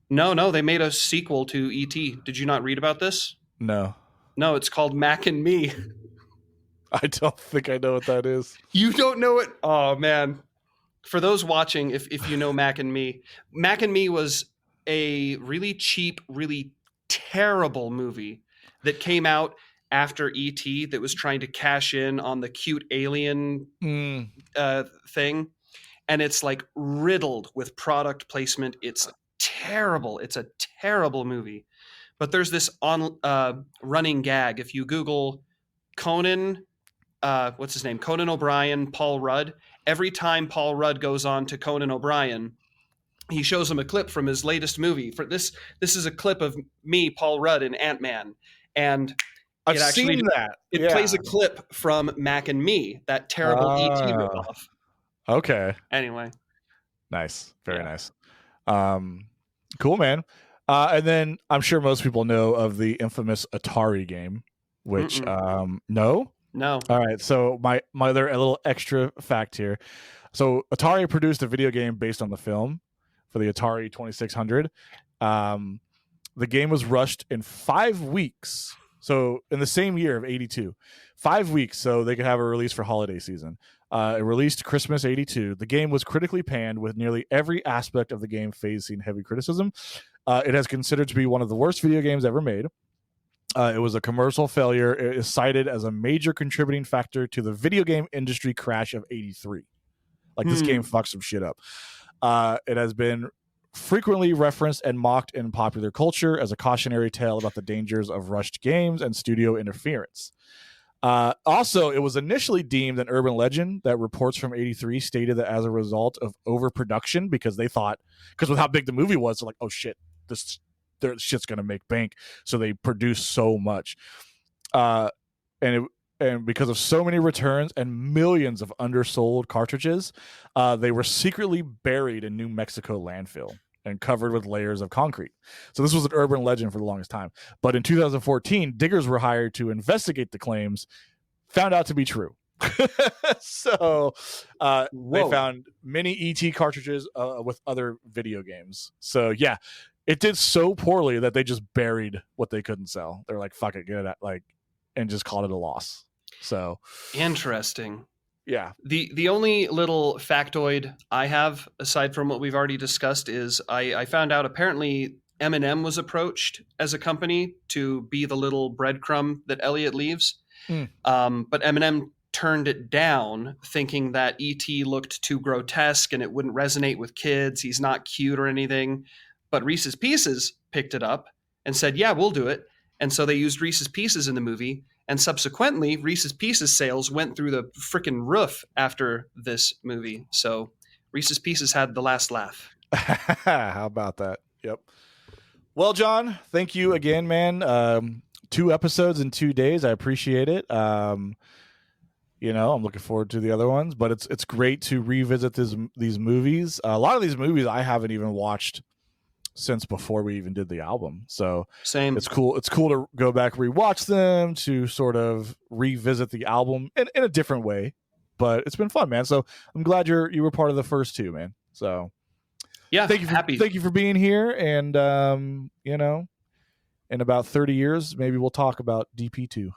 No, they made a sequel to ET. Did you not read about this? No. No, it's called Mac and Me. I don't think I know what that is. You don't know it? Oh, man. For those watching, if you know Mac and Me was a really cheap, really terrible movie that came out after E.T. that was trying to cash in on the cute alien thing. And it's like riddled with product placement. It's terrible. It's a terrible movie. But there's this running gag. If you Google Conan, what's his name? Conan O'Brien, Paul Rudd. Every time Paul Rudd goes on to Conan O'Brien, he shows him a clip from his latest movie. For this is a clip of me, Paul Rudd, in Ant-Man. And I've seen that. It plays a clip from Mac and Me, that terrible ET ripoff. Okay. Anyway. Nice. Very nice. Cool, man. And then I'm sure most people know of the infamous Atari game, which no? No. All right. So my other a little extra fact here. So Atari produced a video game based on the film for the Atari 2600. The game was rushed in 5 weeks. So in the same year of 82, 5 weeks, so they could have a release for holiday season. It released Christmas 82. The game was critically panned, with nearly every aspect of the game facing heavy criticism. It has considered to be one of the worst video games ever made. It was a commercial failure. It is cited as a major contributing factor to the video game industry crash of 83. Like, this game fucked some shit up. It has been frequently referenced and mocked in popular culture as a cautionary tale about the dangers of rushed games and studio interference. Also, it was initially deemed an urban legend that reports from 83 stated that as a result of overproduction, because they thought, because with how big the movie was, they're like, oh shit, this shit's going to make bank. So they produced so much. And because of so many returns and millions of undersold cartridges, they were secretly buried in New Mexico landfill and covered with layers of concrete. So this was an urban legend for the longest time. But in 2014, diggers were hired to investigate the claims, found out to be true. So they found many ET cartridges with other video games. So yeah, it did so poorly that they just buried what they couldn't sell. They're like, fuck it, get it, and just called it a loss. So interesting. Yeah. The only little factoid I have, aside from what we've already discussed, is I found out apparently M&M was approached as a company to be the little breadcrumb that Elliot leaves. But M&M turned it down, thinking that E.T. looked too grotesque and it wouldn't resonate with kids. He's not cute or anything. But Reese's Pieces picked it up and said, yeah, we'll do it. And so they used Reese's Pieces in the movie. And subsequently, Reese's Pieces sales went through the freaking roof after this movie. So Reese's Pieces had the last laugh. How about that? Yep. Well, John, thank you again, man. 2 episodes in 2 days. I appreciate it. I'm looking forward to the other ones, but it's great to revisit these movies. A lot of these movies I haven't even watched since before we even did the album. So same. It's cool to go back, rewatch them, to sort of revisit the album in a different way. But it's been fun, man. So I'm glad you were part of the first 2, man. So yeah, thank you for being here. And in about 30 years, maybe we'll talk about DP2.